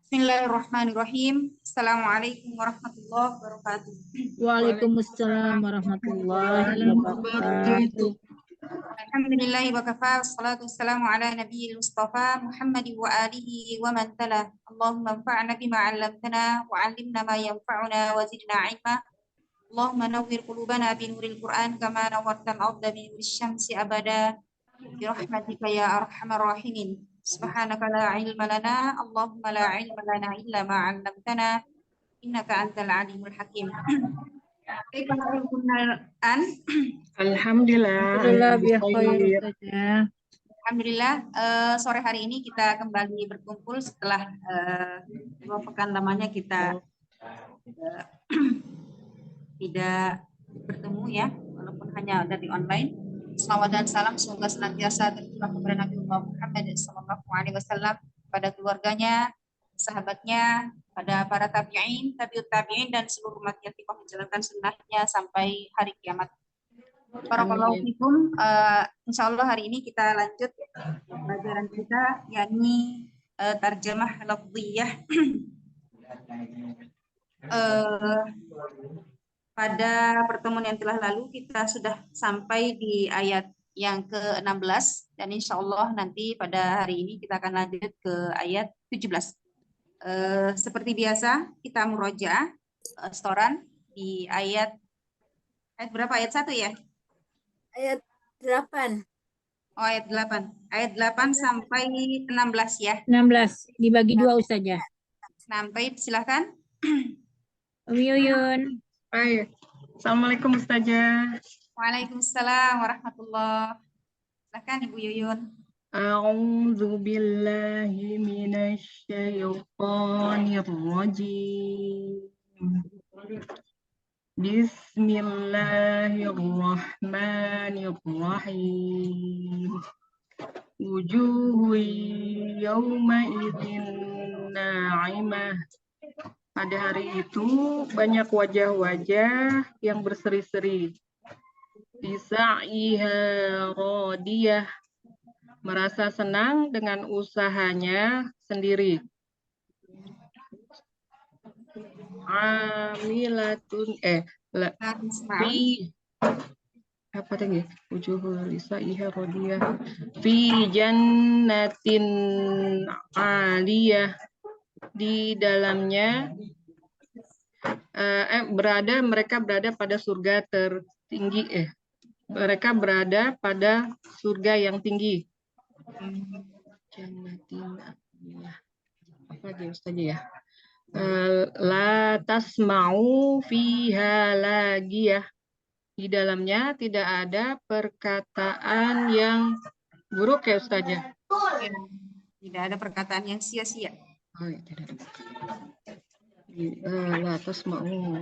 Bismillahirrahmanirrahim. Assalamualaikum warahmatullahi wabarakatuh. Waalaikumsalam warahmatullahi wabarakatuh. Alhamdulillahi wa kafa, wassalatu wassalamu ala nabiyil mustafa Muhammad wa alihi wa man tala. Allahumma anfa'na bima 'allamtana wa 'allimna ma yanfa'una wa zidna 'ilma. Allahumma nawwir qulubana bi nuril Qur'an kama nawwartal arda bi nuris syamsi abada. Bi rahmatika ya arhamar rahimin. Subhanaka la ilma lana, Allahumma la ilma lana illa ma 'allamtana, innaka antal alimul hakim. Kaifa halukum an? Alhamdulillah. Alhamdulillah bihair. Alhamdulillah, sore hari ini kita kembali berkumpul setelah 2 pekan lamanya kita tidak bertemu ya, walaupun hanya dari online. Salawat dan salam semoga senantiasa tercurah kepada Nabi Muhammad SAW, pada keluarganya, sahabatnya, pada para tabi'in, tabi'ut tabi'in, dan seluruh umat yang menjalankan sunnahnya sampai hari kiamat. Barakallahu fikum. Insya Allah hari ini kita lanjut pelajaran kita, yakni tarjamah lafziyah. Pada pertemuan yang telah lalu kita sudah sampai di ayat yang ke-16 dan insya Allah nanti pada hari ini kita akan lanjut ke ayat 17. Seperti biasa kita murojaah setoran di ayat berapa? Ayat 1 ya? Ayat 8. Oh, ayat 8. Ayat 8 sampai 16 ya. 16 dibagi 2 Ustazah. Sampai silakan. Umi Yuyun. Baik. Assalamualaikum Ustazah. Waalaikumsalam warahmatullahi. Silakan Ibu Yuyun. A'udzu billahi minasy syaithanir rajim. Bismillahirrahmanirrahim. Wujuhu yawma idzin na'imah. Pada hari itu banyak wajah-wajah yang berseri-seri. Bisa'iha radiyah, merasa senang dengan usahanya sendiri. Amilatun apa tadi? Wujuhul lisa'iha radiyah fi jannatin 'aliyah, di dalamnya mereka berada pada surga tertinggi. Mereka berada pada surga yang tinggi. Jannatin 'aliyah. Apa lagi Ustaz ya? La tasma'u fiha lagiyah. Di dalamnya tidak ada perkataan yang buruk ya Ustazah? Tidak ada perkataan yang sia-sia. Oh, ya, tidak ada. La tasma'u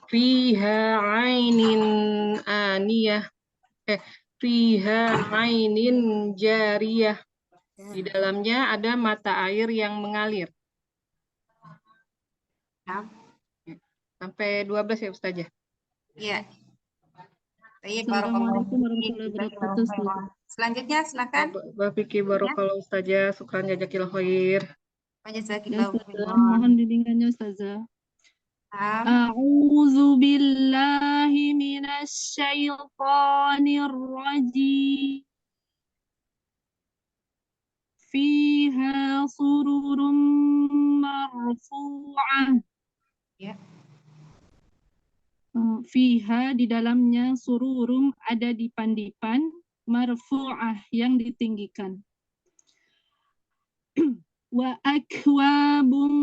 fiha ainin aniyah. Fiha ainin jariyah. Di dalamnya ada mata air yang mengalir. Nah. Sampai 12 ya Ustazah? Iya. Assalamualaikum warahmatullahi wabarakatuh. Selanjutnya silakan. Mbak Vicky Barokallahu Ustazah, syukran jazakillahu khair. Mohon bimbingannya Ustazah. A'udzu billahi minasy syaithanir rajim. Fiha sururum marfu'ah. Ya. Fiha, di dalamnya, sururum, ada dipan-dipan, marfu'ah, yang ditinggikan. Wa akwabun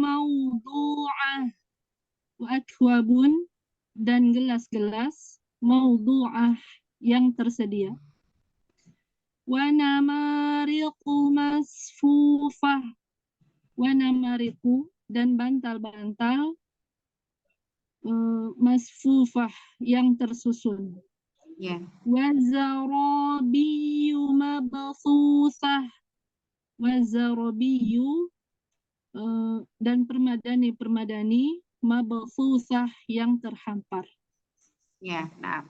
mawdu'ah. Wa akwabun, dan gelas-gelas, mawdu'ah, yang tersedia. Wa namariqu masfufah. Wa namariqu, dan bantal-bantal, masfufah, yang tersusun. Ya. Wa zarabiyu mabthusah. Wa zarabiyu, dan permadani mabthusah, yang terhampar. Ya, nah,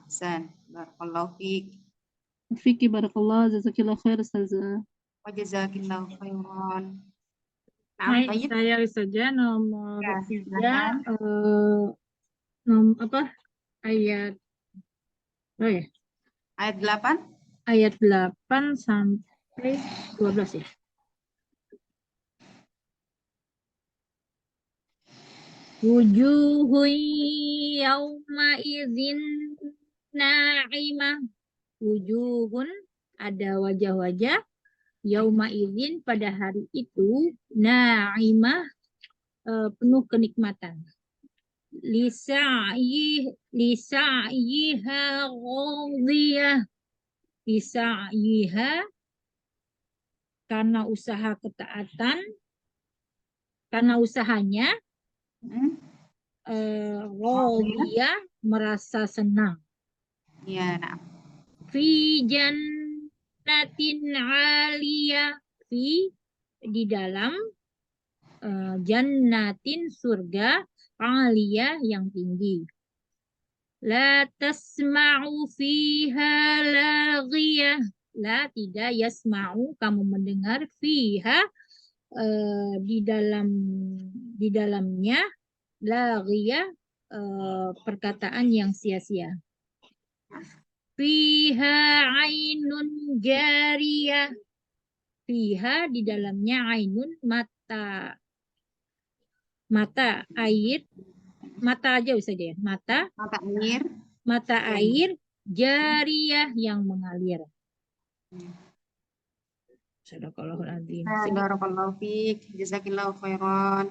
barakallahu fiik. Fiki barakallah, jazakillah khair Ustazah. Wa jazakillahu khairan. Baik, Tayyib. saya saja nomor Ya, 3, silakan. ayat ya, Ayat 8. ayat 8 sampai 12 ya. Wujuhun yauma idzin na'imah. Wujuhun, ada wajah-wajah, yauma idzin, pada hari itu, na'imah, penuh kenikmatan. Lisa'yiha ghadiyah. Lisa'yiha, karena usaha ketaatan, karena usahanya, Hmm. ghadiyah, merasa senang. Ya, nah. Fi jannatin aliyah. Fi, di dalam, jannatin, surga, aliyah, yang tinggi. La tasma'u fiha laghiyah. La, tidak, yasma'u, kamu mendengar, fiha, di dalamnya, laghiyah, perkataan yang sia-sia. Fiha ainun jariyah. Fiha, di dalamnya, ainun, mata. Mata air, mata aja bisa deh. Mata Mata air. air jariyah, yang mengalir. Sadaqallahul azim. Barakallahu fiik. Jazakillahu khairan.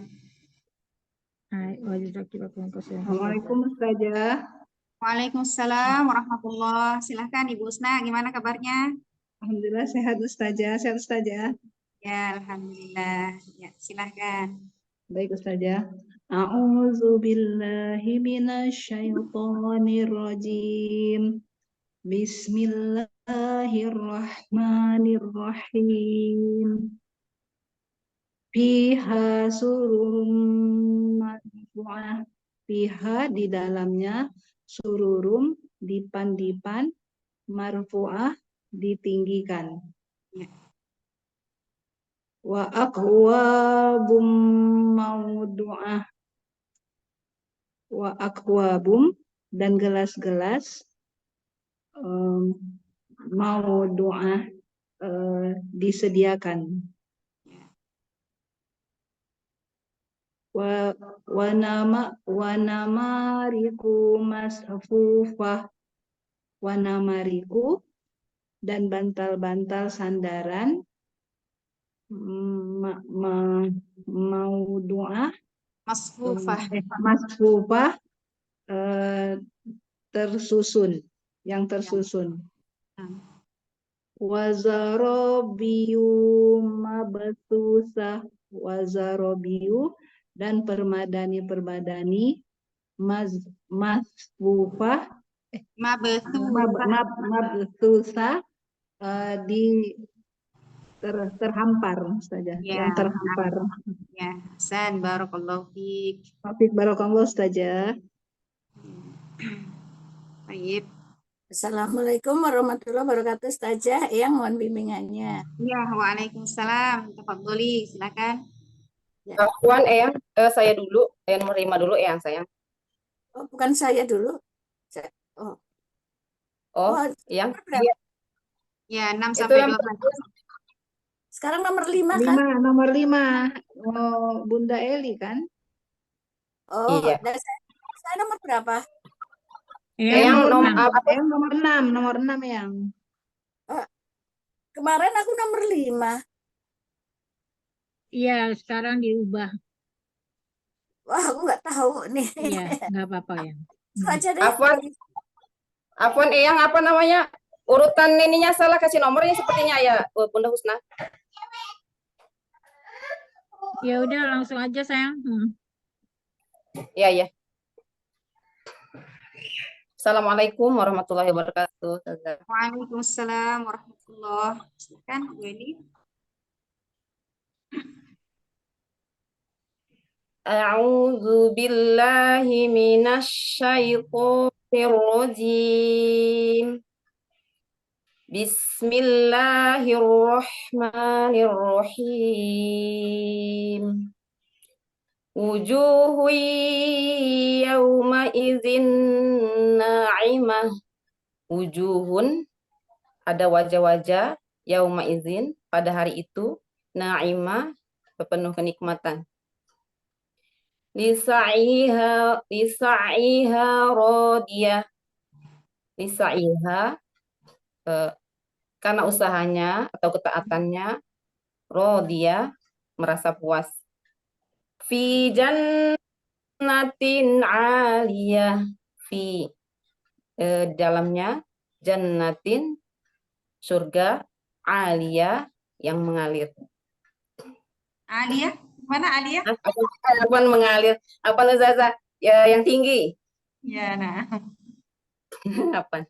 Assalamualaikum Ustazah. Waalaikumsalam warahmatullah. Silahkan Ibu Usna, gimana kabarnya? Alhamdulillah sehat Ustazah. Sehat Ustazah. Ya, alhamdulillah. Ya, silahkan. Baik Ustazah. A'udzu billahi minasyaitonir rajim. Bismillahirrahmanirrahim. Fiha sururum marfu'ah. Fiha, di dalamnya, sururum, dipan-dipan, marfu'ah, ditinggikan. Ya. Wa akwabum maudu'ah. Wa akwabum, dan gelas-gelas maudu'ah, disediakan. Wa namariku masfufah. Wa namariku, dan bantal-bantal sandaran, maudu'ah, Masfufah. masfufah, tersusun, yang tersusun. Wazarobiyu mabthusah. Wazarobiyu, dan permadani-permadani masfufah, mabthusah, terhampar saja, Ya, yang terhampar. ya. Hasan, barakallahu fiik. Taufik barakallah Ustazah. Baik. Assalamualaikum warahmatullahi wabarakatuh. Ustazah, yang mohon bimbingannya. Ya, waalaikumsalam. Tafadholi, silakan. Afwan, Eyang, saya dulu, Eyang menerima dulu, Eyang, sayang. Oh, bukan saya dulu. Oh, Eyang. nomor berapa? Ya, 6 Itu sampai yang 12. Sekarang nomor 5 kan? Nomor 5. Oh, Bunda Eli kan? Oh, Iya. dan saya nomor berapa? Eyang nomor 6, nomor 6 yang. Kemarin aku nomor 5. Iya, sekarang diubah. Wah, aku nggak tahu nih. Iya, nggak apa-apa ya. Saja deh. Afwan, Eyang, apa namanya? Urutan ininya salah, kasih nomornya sepertinya ya, Bunda Husna. Ya udah, langsung aja sayang. Iya, ya. Assalamualaikum warahmatullahi wabarakatuh. Waalaikumsalam warahmatullahi wabarakatuh. Silakan, Bu Edi. A'udzu billahi minasy syaithanir rajim. Bismillahirrahmanirrahim. Wujuhu yawma idzin na'imah. Wujuhun, ada wajah-wajah, yauma izin, pada hari itu, na'imah, penuh kenikmatan. Lisa'iha radiyah. Lisa'iha, karena usahanya atau ketaatannya, radiyah, merasa puas. Fi jannatin 'aliyah. Fi, dalamnya, jannatin, surga, aliyah, yang mengalir. Alia, mana Alia? Apa mengalir? Apa Zaza? Ya, yang tinggi. Ya, nah. Apa?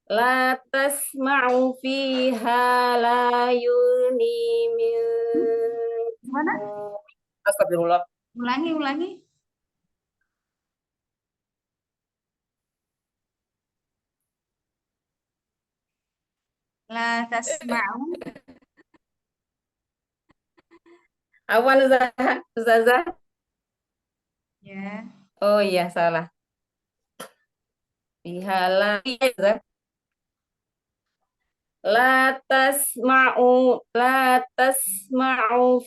La tasma'u fiha layuni min. Mana? Astagfirullah. Ulangi. La tasma'u. Apa Zaza? Ya. Oh iya, salah. Fiha layuni. La tasma'u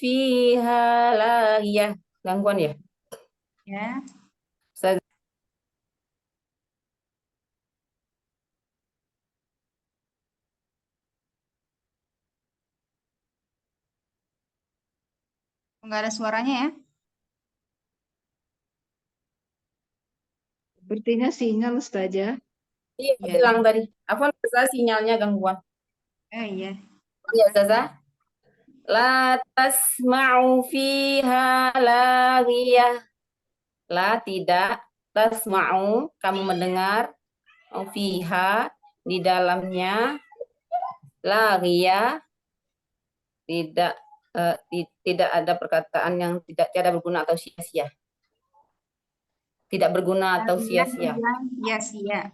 fiha lagiyah. Gangguan ya? Ya. Ustaz, Enggak ada suaranya ya? Sepertinya sinyal Ustazah. iya, Ya. bilang tadi. Apa Zaza, sinyalnya gangguan? Oh iya. Iya, Zaza. La tasma'u fiha lagiyah. La, tidak. Tasma'u, kamu mendengar. Fiha, di dalamnya. Lagiyah, tidak tidak ada perkataan yang tidak berguna atau sia-sia. Tidak berguna atau sia-sia. Ya, sia.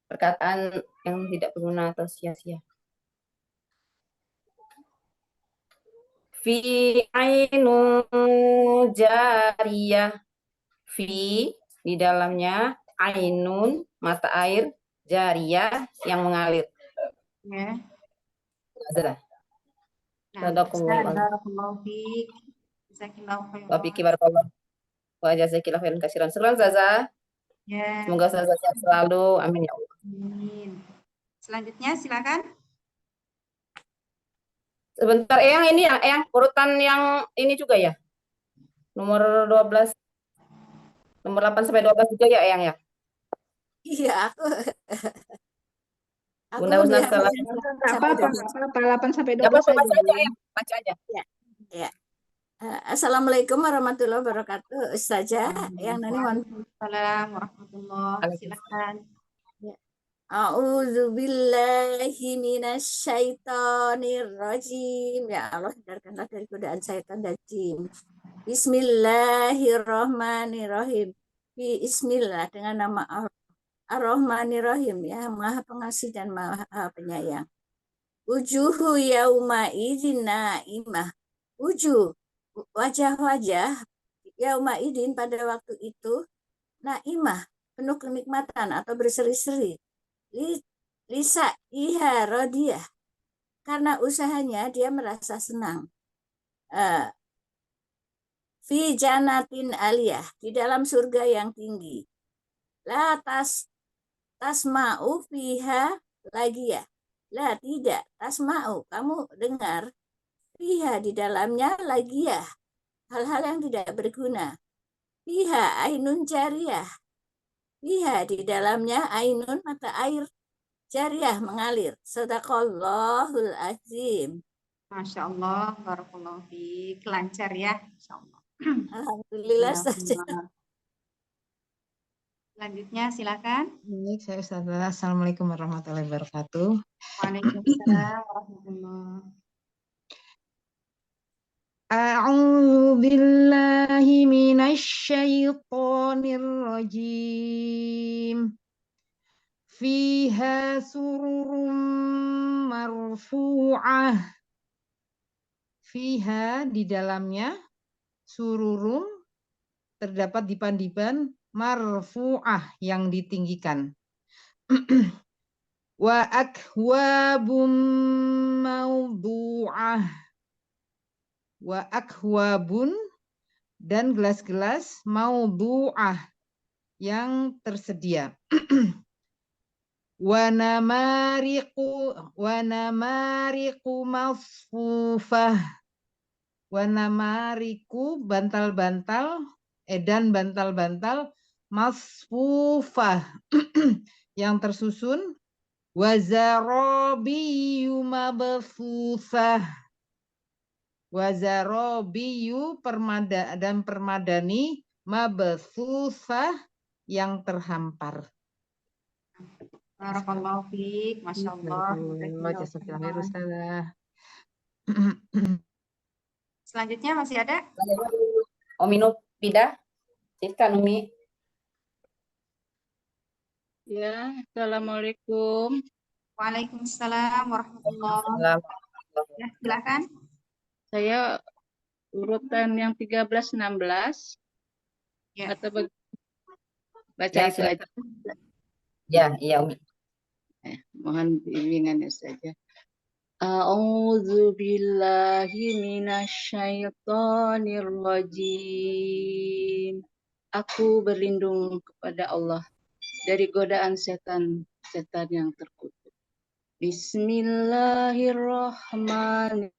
Perkataan yang tidak berguna atau sia-sia. Fi ainun jariyah. Fi, di dalamnya, ainun, mata air, jariyah, yang mengalir. Ya. Zaza. Nah, Sadaqallahu barakallahu fiik. Jazakillahu khairan. Wabiki barakallah. Wa jazakillahu khairan katsiran. Syukran Zaza. Ya. Semoga Zaza sehat selalu. Amin ya Allah. Amin. Selanjutnya silakan. Sebentar, Eyang, ini ya, Eyang, urutan yang ini juga ya. Nomor 12. Nomor 8 sampai 12 juga ya, Eyang ya. Iya, aku Bunda Husna melihat salah. Apa 8 sampai Ya, 12 baca saja. aja, Eyang. Baca aja. ya. Assalamualaikum warahmatullahi wabarakatuh. Ustazah, yang nani mohon. Waalaikumsalam warahmatullahi. Silakan. A'udzu billahi minasyaitonir rajim. Ya Allah, hindarkanlah dari godaan syaitan dan jin. Bismillahirrahmanirrahim. Bismillah, dengan nama Allah. Ar-Rahmanirrahim, ya Maha Pengasih dan Maha Penyayang. Wujuhu yauma idzin naimah. Wujuh, wajah-wajah yauma idzin pada waktu itu naimah, penuh kenikmatan atau berseri-seri. Lisa iha rodiyah, karena usahanya dia merasa senang. Fi janatin aliyah, di dalam surga yang tinggi. La tasma'u fiha lagiyah. La, tidak, tasma'u, kamu dengar. Fiha, di dalamnya lagiyah, hal-hal yang tidak berguna. Fiha ainun jariyah. Fiha, di dalamnya ainun, mata air, jariyah, mengalir. Sadaqallahul azim. Masya Allah, barakallahu fiik. Lancar ya, Masya Allah. Alhamdulillah saja. Selanjutnya silakan. Baik, saya Ustazah. Assalamualaikum warahmatullahi wabarakatuh. Waalaikumsalam warahmatullahi. A'udzu billahi minasy syaithanir rajim. fiha sururum marfu'ah. Fiha di dalamnya sururum terdapat dipan-dipan marfu'ah yang ditinggikan. Wa akwabum mawdu'ah. Wa akwabun dan gelas-gelas mawdu'ah yang tersedia. Wa namariqu masfufah. Wa namariqu bantal-bantal dan bantal-bantal masfufah yang tersusun. Wa zarabiyu mabthusah. Wa zarabiyu dan permadani mabthusah yang terhampar. Barakallahu fiik, Masya Allah. Jazakallahu khair, Ustazah. Selanjutnya masih ada? Umi Nufida, silakan Umi. Ya, Assalamualaikum. Waalaikumsalam warahmatullahi Salam. wabarakatuh. Ya, silakan. Saya urutan yang 13-16 Ya. atau baca Ya, itu aja. Ya, iya Umi. Mohon bimbingannya saja. A'udzu billahi minasyaitonir rajim. Aku berlindung kepada Allah dari godaan setan yang terkutuk. Bismillahirrahmanirrahim.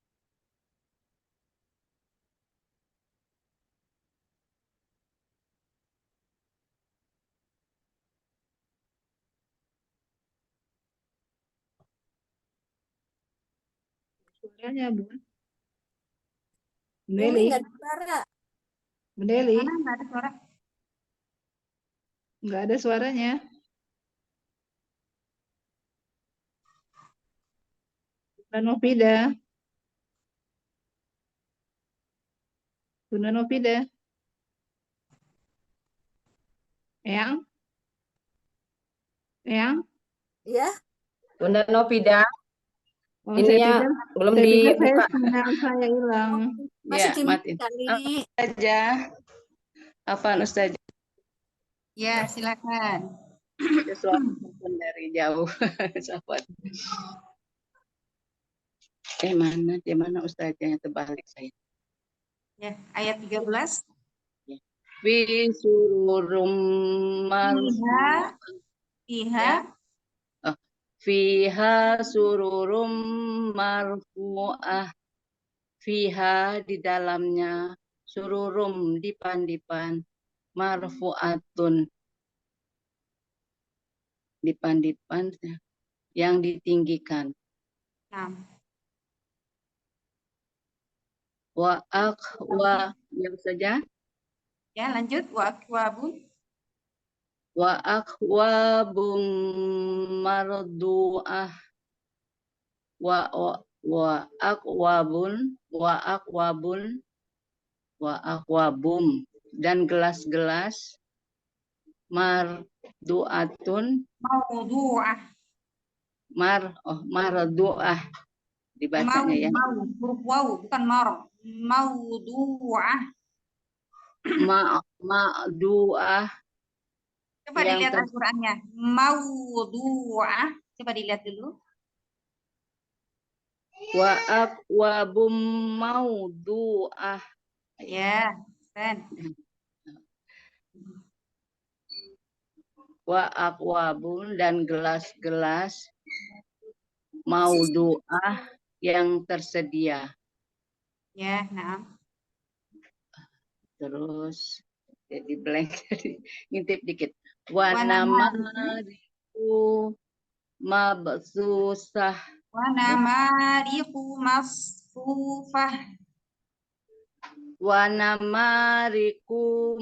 Suaranya, Bun. Ini Bundeli, nggak ada suara. Bundeli, Mana nggak ada suara? nggak ada suaranya. Bunda Novida. Bunda Novida. Eyang? Eyang? Ya, Bunda Novida, Oh, ininya belum dibuka. sinyal saya hilang. masih Ya, mati. kali. Saja. Apaan Ustazah? Ya, silakan. Ada suara telepon dari jauh. Sahabat. Di mana Ustazahnya terbalik saya. Ya, ayat 13. Fi sururum Fiha, fiha, fiha sururum marfu'ah. Fiha di dalamnya sururum dipan-dipan marfu'atun dipan-dipan yang ditinggikan. nah, Wa yang saja. ya lanjut. Wa akwabun, Wa akwabum mardu'ah. Wa akwabum dan gelas-gelas mardu'atun mawdu'ah. mardu'ah dibacanya ya. Huruf waw, bukan mar. Mawdu'ah. Ma'du'ah. Coba dilihat Al-Qur'annya. Mawdu'ah. Coba dilihat dulu. Wa akwabum mawdu'ah. Ya, Sen. Wa akwabun dan gelas-gelas mawdu'ah yang tersedia. Ya, nah. Terus jadi blank, ngintip dikit. Wa namariku mabsusah. Wa namariqu masfufah. Wa namariku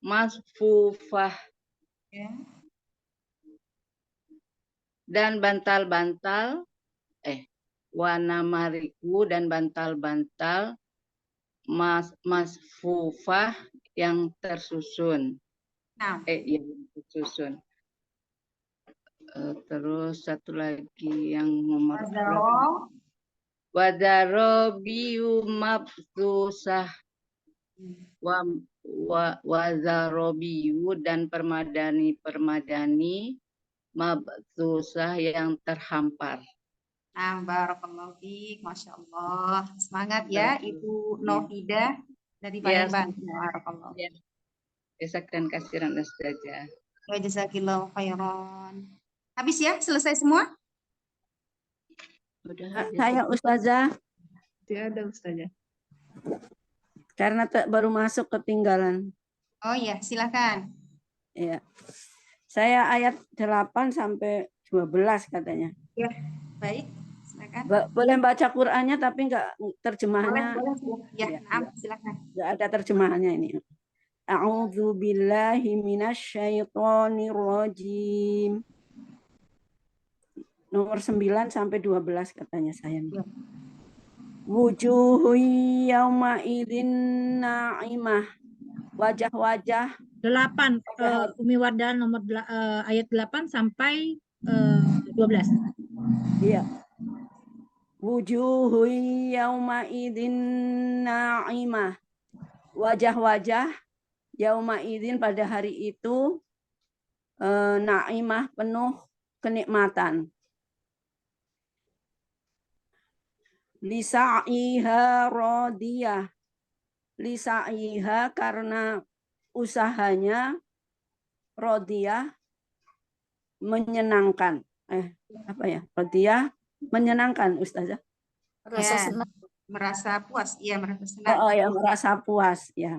masfufah. Ya. Dan bantal-bantal warna mariku dan bantal-bantal masfufah yang tersusun. Nah, Iya, susun. Terus satu lagi yang nomor berapa? wazaro. Wadarobiu mabsusah wazarobiu dan permadani mabsusah yang terhampar. Nah, barakallahu fiik, Masya Allah. Semangat ya, Ibu Novida dari Palembang. Barakallahu. Ya. Jazakan kasiran Ustazah. Wa jazakillahu khairan. Habis ya? Selesai semua? Udah. Saya Ustazah, Tidak ada Ustazah. karena baru masuk ketinggalan. Oh iya, silakan. Ya. Saya ayat 8 sampai 12 katanya. Ya, baik. Silakan. Boleh baca Qur'annya tapi enggak terjemahannya. Boleh. Ya, Ya, silakan. enggak ada terjemahannya ini. A'udzu billahi minasyaitonir rajim. Nomor 9 sampai 12 katanya saya. Wujuhu yauma idzin na'imah. Wajah-wajah 8 Umi Wardah nomor ayat 8 sampai 12. iya. Wujuhu yauma idzin na'imah. Wajah-wajah yauma idzin pada hari itu na'imah penuh kenikmatan. Lisa'iha radiyah. Lisa'iha karena usahanya, radiyah menyenangkan. Apa ya? Radiyah menyenangkan, Ustazah. Rasa Ya, senang. merasa puas. Iya, merasa senang. Oh ya, merasa puas ya.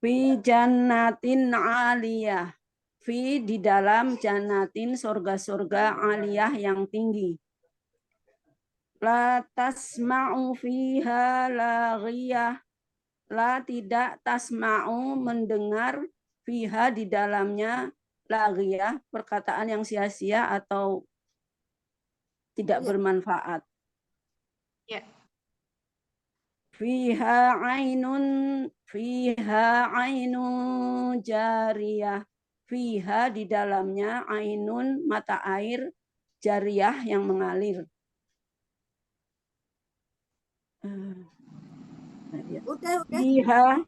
Fi jannatin aliyah. Fi di dalam jannatin surga-surga aliyah yang tinggi. La tasma'u fiha laghiyah. La tidak tasma'u mendengar fiha di dalamnya laghiyah, perkataan yang sia-sia atau tidak bermanfaat. Ya. Fiha ainun jariyah. Fiha di dalamnya ainun mata air jariyah yang mengalir. Udah. Fiha.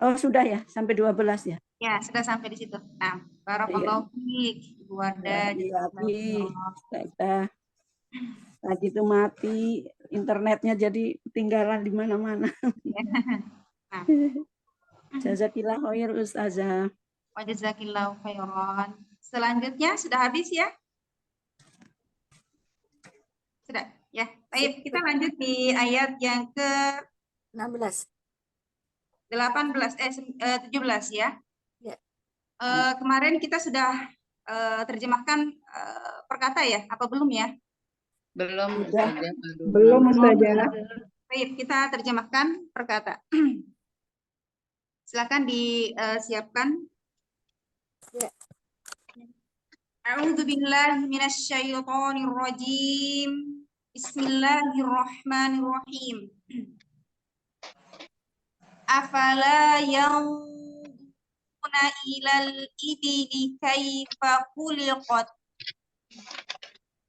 Oh, sudah ya, sampai 12 ya. Ya, sudah sampai di situ. Nah, barakallahu fiik, Ibu Wardah. Tadi itu mati internetnya, jadi ketinggalan di mana-mana. Nah, Jazakillah khair Ustazah. wa jazakillahu khairan. Selanjutnya sudah habis ya? Sudah, ya. Baik, kita lanjut di ayat yang ke 16. 17 ya. Ya. Kemarin kita sudah terjemahkan perkata ya, apa belum ya? Belum. Belum Ustazah. Baik, kita terjemahkan perkata. Silakan disiapkan. Ya. A'udzu billahi minasyaitonir rajim. Bismillahirrahmanirrahim. Afala yanzuruna ilal ibili kaifa khuliqat.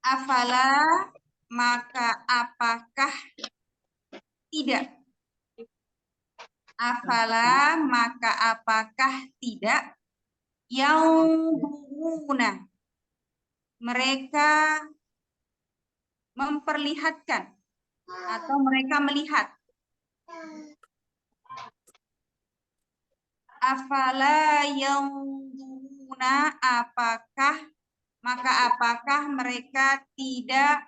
Afala, maka apakah tidak? Afala, maka apakah tidak? Yanzuruna, mereka memperlihatkan atau mereka melihat. Afala yanzuruna, apakah, maka apakah mereka tidak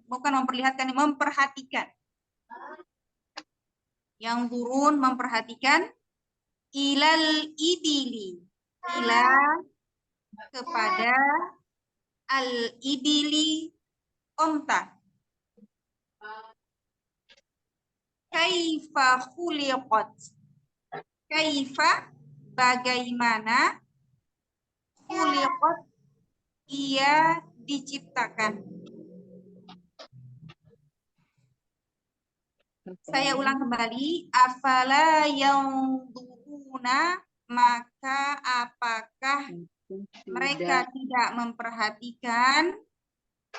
bukan memperlihatkan, memperhatikan. Yang turun memperhatikan, ilal ibili, ila kepada al ibili onta. Kaifa khuliqat, kaifa bagaimana, khuliqat ia diciptakan. Saya ulang kembali. Afala yanzuruna yanzuruna, maka apakah mereka tidak memperhatikan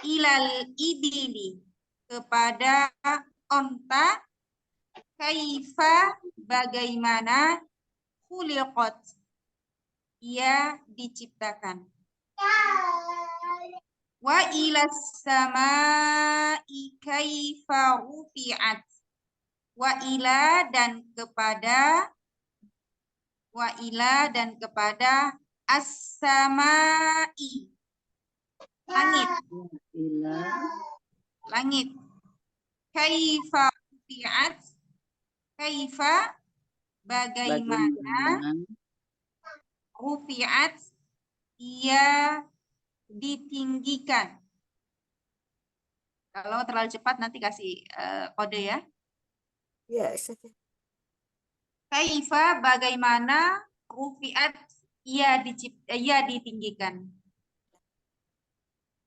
ilal ibili, kepada onta, kaifa, bagaimana, khuliqat, ia diciptakan. Wa ilas samai kaifa rufi'at, wa ila dan kepada, wa ila dan kepada as-samai, langit, langit. Kaifa rufi'at, kaifa, bagaimana, rufi'at, ia ditinggikan. Kalau terlalu cepat nanti kasih kode ya. Ya, Ustazah. Kaifa, bagaimana, rufi'at, ia ditinggikan.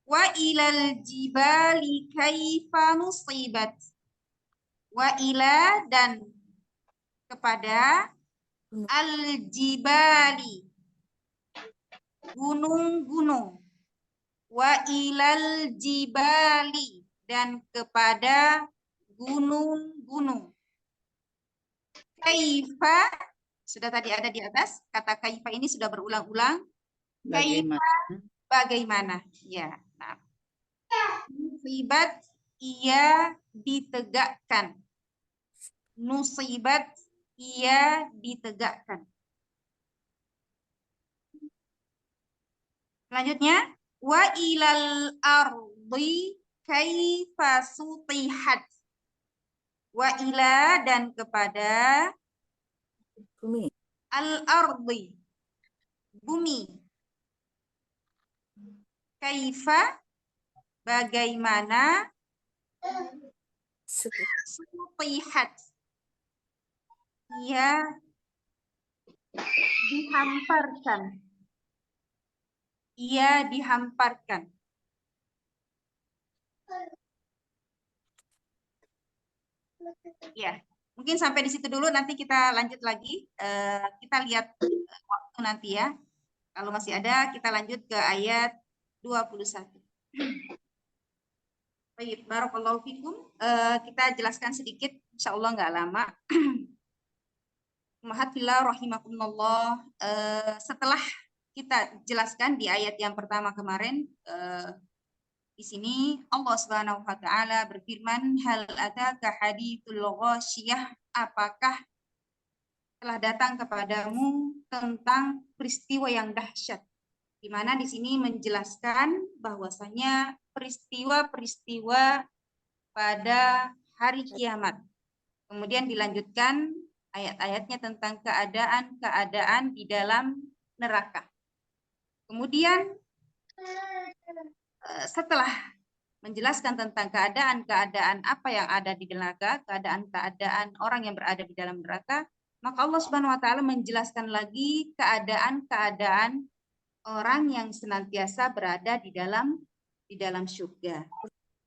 Wa ilal jibali kaifa nusibat. Wa ila dan kepada al-jibali, gunung-gunung. Wa ilal jibali dan kepada gunung-gunung. Kaifa sudah tadi ada di atas, kata kaifa ini sudah berulang-ulang. Kaifa, bagaimana? Ya. Nah. Nusibat, ia ditegakkan. Nusibat, ia ditegakkan. Selanjutnya, wa ilal ardi kaifa sutihat. Wa ila dan kepada Bumi. al-ardi, bumi. Kaifa, bagaimana, sutihat, ia dihamparkan. Ia dihamparkan. Ya, mungkin sampai di situ dulu. Nanti kita lanjut lagi. Kita lihat waktu nanti ya. Kalau masih ada, kita lanjut ke ayat 21. Baik, barakallahu fikum. Kita jelaskan sedikit, insya Allah nggak lama. Mahathillah rahimakumullah. Setelah kita jelaskan di ayat yang pertama kemarin, di sini Allah Subhanahu wa taala berfirman, hal ataka hadithul ghasyiyah, apakah telah datang kepadamu tentang peristiwa yang dahsyat. Di mana di sini menjelaskan bahwasanya peristiwa-peristiwa pada hari kiamat. Kemudian dilanjutkan ayat-ayatnya tentang keadaan-keadaan di dalam neraka. Kemudian setelah menjelaskan tentang keadaan-keadaan apa yang ada di neraka, keadaan-keadaan orang yang berada di dalam neraka, maka Allah Subhanahu wa taala menjelaskan lagi keadaan-keadaan orang yang senantiasa berada di dalam surga.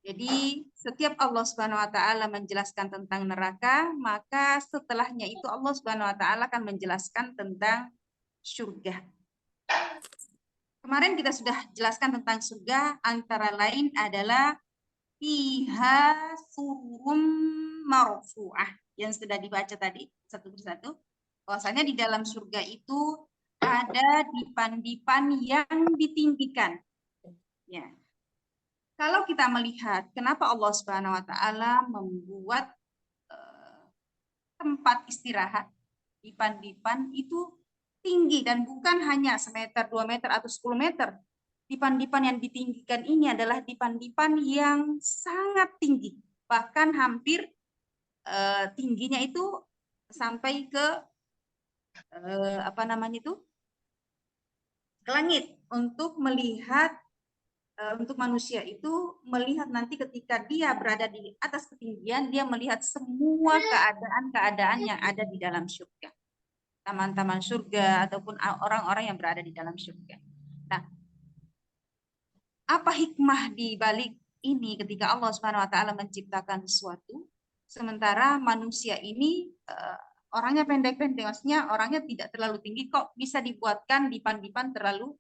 Jadi setiap Allah Subhanahu wa taala menjelaskan tentang neraka, maka setelahnya itu Allah Subhanahu wa taala akan menjelaskan tentang surga. Kemarin kita sudah jelaskan tentang surga, antara lain adalah fiha surum marfu'ah yang sudah dibaca tadi satu persatu. Bahwasanya di dalam surga itu ada dipan-dipan yang ditinggikan. Ya. Kalau kita melihat kenapa Allah Subhanahu wa taala membuat tempat istirahat dipan-dipan itu tinggi dan bukan hanya semeter, 2 meter atau 10 meter. Dipan-dipan yang ditinggikan ini adalah dipan-dipan yang sangat tinggi, bahkan hampir tingginya itu sampai ke ke langit, untuk melihat untuk manusia itu melihat nanti ketika dia berada di atas ketinggian, dia melihat semua keadaan-keadaan yang ada di dalam surga. Taman-taman surga ataupun orang-orang yang berada di dalam surga. Nah, apa hikmah di balik ini ketika Allah Subhanahu wa taala menciptakan sesuatu sementara manusia ini orangnya pendek-pendek, maksudnya orangnya tidak terlalu tinggi, kok bisa dibuatkan dipan-dipan terlalu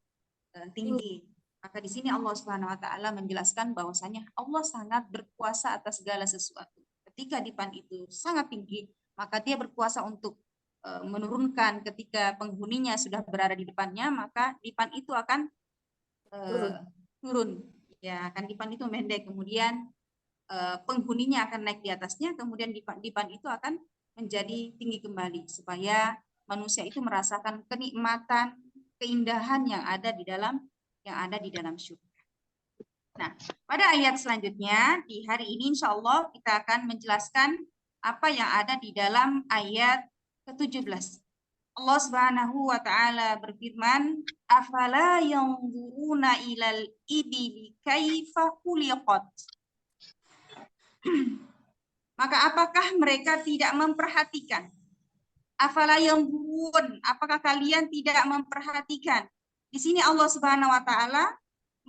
tinggi. Maka di sini Allah Subhanahu wa taala menjelaskan bahwasanya Allah sangat berkuasa atas segala sesuatu. Ketika dipan itu sangat tinggi, maka dia berkuasa untuk menurunkan. Ketika penghuninya sudah berada di depannya, maka dipan itu akan turun. Ya, akan dipan itu pendek, kemudian penghuninya akan naik di atasnya, kemudian dipan itu akan menjadi tinggi kembali supaya manusia itu merasakan kenikmatan, keindahan yang ada di dalam syurga. Nah, pada ayat selanjutnya di hari ini insya Allah kita akan menjelaskan apa yang ada di dalam ayat ke-17. Allah Subhanahu wa taala berfirman, "Afala yanzuruna ilal ibili kaifa khuliqat?" Maka apakah mereka tidak memperhatikan? Afala yanzurun, apakah kalian tidak memperhatikan? Di sini Allah Subhanahu wa taala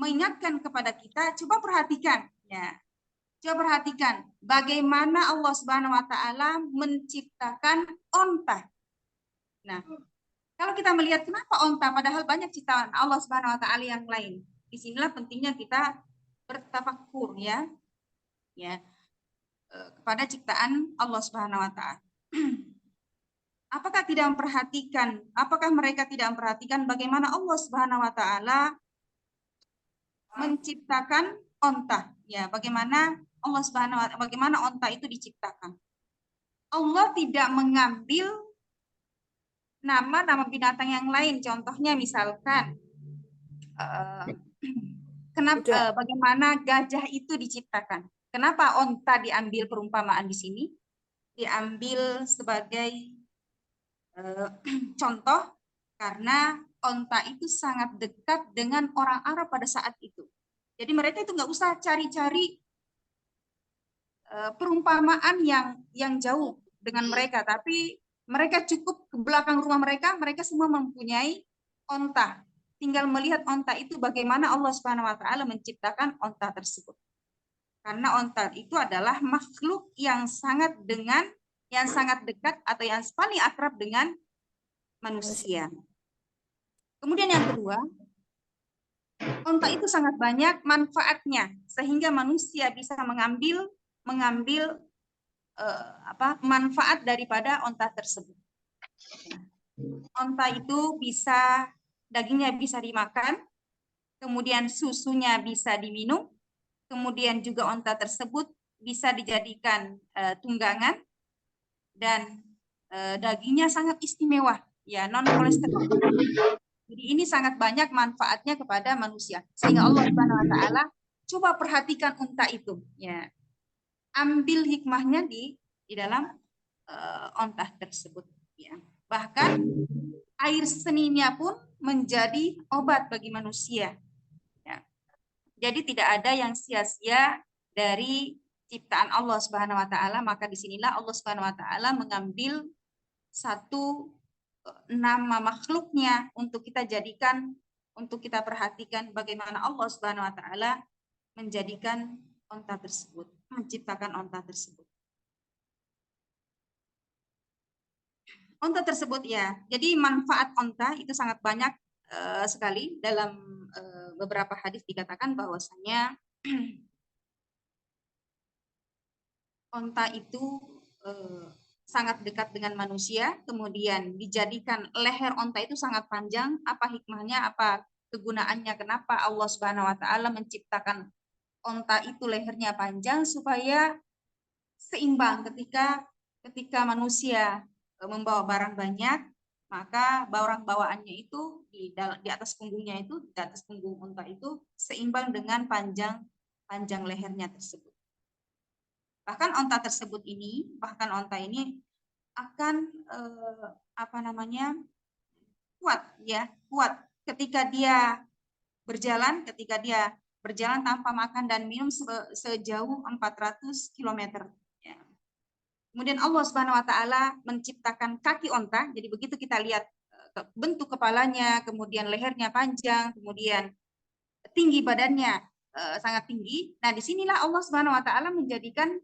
mengingatkan kepada kita, coba perhatikan ya. Coba perhatikan bagaimana Allah Subhanahu wa taala menciptakan onta. Nah, kalau kita melihat kenapa onta padahal banyak ciptaan Allah Subhanahu wa taala yang lain. Disinilah pentingnya kita bertafakur ya. Kepada ciptaan Allah Subhanahu wa taala. Apakah tidak memperhatikan? Apakah mereka tidak memperhatikan bagaimana Allah Subhanahu wa taala menciptakan onta? Ya, bagaimana Allah Subhanahu wa taala, bagaimana onta itu diciptakan? Allah tidak mengambil nama-nama binatang yang lain. Contohnya misalkan bagaimana gajah itu diciptakan? Kenapa onta diambil perumpamaan di sini? Diambil sebagai contoh karena onta itu sangat dekat dengan orang Arab pada saat itu. Jadi mereka itu nggak usah cari-cari perumpamaan yang jauh dengan mereka, tapi mereka cukup ke belakang rumah mereka, mereka semua mempunyai onta. Tinggal melihat onta itu bagaimana Allah Subhanahu wa taala menciptakan onta tersebut. Karena onta itu adalah makhluk yang sangat dekat atau yang paling akrab dengan manusia. Kemudian yang kedua, onta itu sangat banyak manfaatnya sehingga manusia bisa mengambil manfaat daripada onta tersebut. Onta itu dagingnya bisa dimakan, kemudian susunya bisa diminum, kemudian juga onta tersebut bisa dijadikan tunggangan dan dagingnya sangat istimewa, ya non kolesterol. Jadi ini sangat banyak manfaatnya kepada manusia. Sehingga Allah Subhanahu wa taala coba perhatikan unta itu, ya. Ambil hikmahnya di dalam unta tersebut, ya. Bahkan air seninya pun menjadi obat bagi manusia. Ya. Jadi tidak ada yang sia-sia dari ciptaan Allah Subhanahu wa taala, maka disinilah Allah Subhanahu wa taala mengambil satu nama makhluknya untuk kita jadikan, untuk kita perhatikan bagaimana Allah Subhanahu wa taala menjadikan onta tersebut, menciptakan onta tersebut. Onta tersebut ya, jadi manfaat onta itu sangat banyak sekali. Dalam beberapa hadis dikatakan bahwasanya onta itu sangat dekat dengan manusia, kemudian dijadikan leher onta itu sangat panjang. Apa hikmahnya, apa kegunaannya, kenapa Allah Subhanahu wa taala menciptakan onta itu lehernya panjang? Supaya seimbang ketika manusia membawa barang banyak, maka barang bawaannya itu di atas punggungnya itu, di atas punggung onta itu seimbang dengan panjang lehernya tersebut. Bahkan onta ini akan kuat ketika dia berjalan tanpa makan dan minum sejauh 400 km. Ya. Kemudian Allah Subhanahu wa taala menciptakan kaki onta. Jadi begitu kita lihat bentuk kepalanya, kemudian lehernya panjang, kemudian tinggi badannya sangat tinggi. Nah, disinilah Allah Subhanahu wa taala menjadikan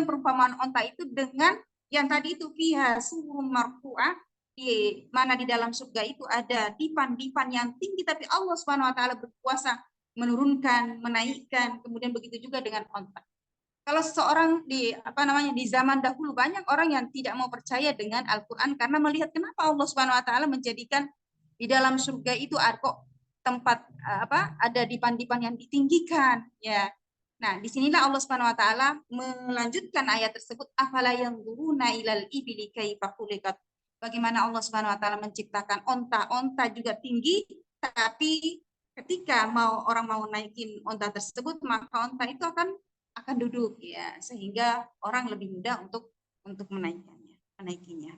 perumpamaan onta itu dengan yang tadi itu fiha surum marfu'ah, di mana di dalam surga itu ada dipan-dipan yang tinggi, tapi Allah Subhanahu wa taala berkuasa menurunkan, menaikkan, kemudian begitu juga dengan onta. Kalau seseorang di di zaman dahulu, banyak orang yang tidak mau percaya dengan Al-Qur'an karena melihat kenapa Allah Subhanahu wa taala menjadikan di dalam surga itu kok tempat ada dipan-dipan yang ditinggikan, ya. Nah, disinilah Allah Subhanahu wa taala melanjutkan ayat tersebut, afala yanzuruna ilal ibili kaifa khuliqat. Bagaimana Allah Subhanahu wa taala menciptakan onta juga tinggi, tapi ketika orang mau naikin onta tersebut, maka onta itu akan duduk, ya, sehingga orang lebih mudah untuk menaikinya.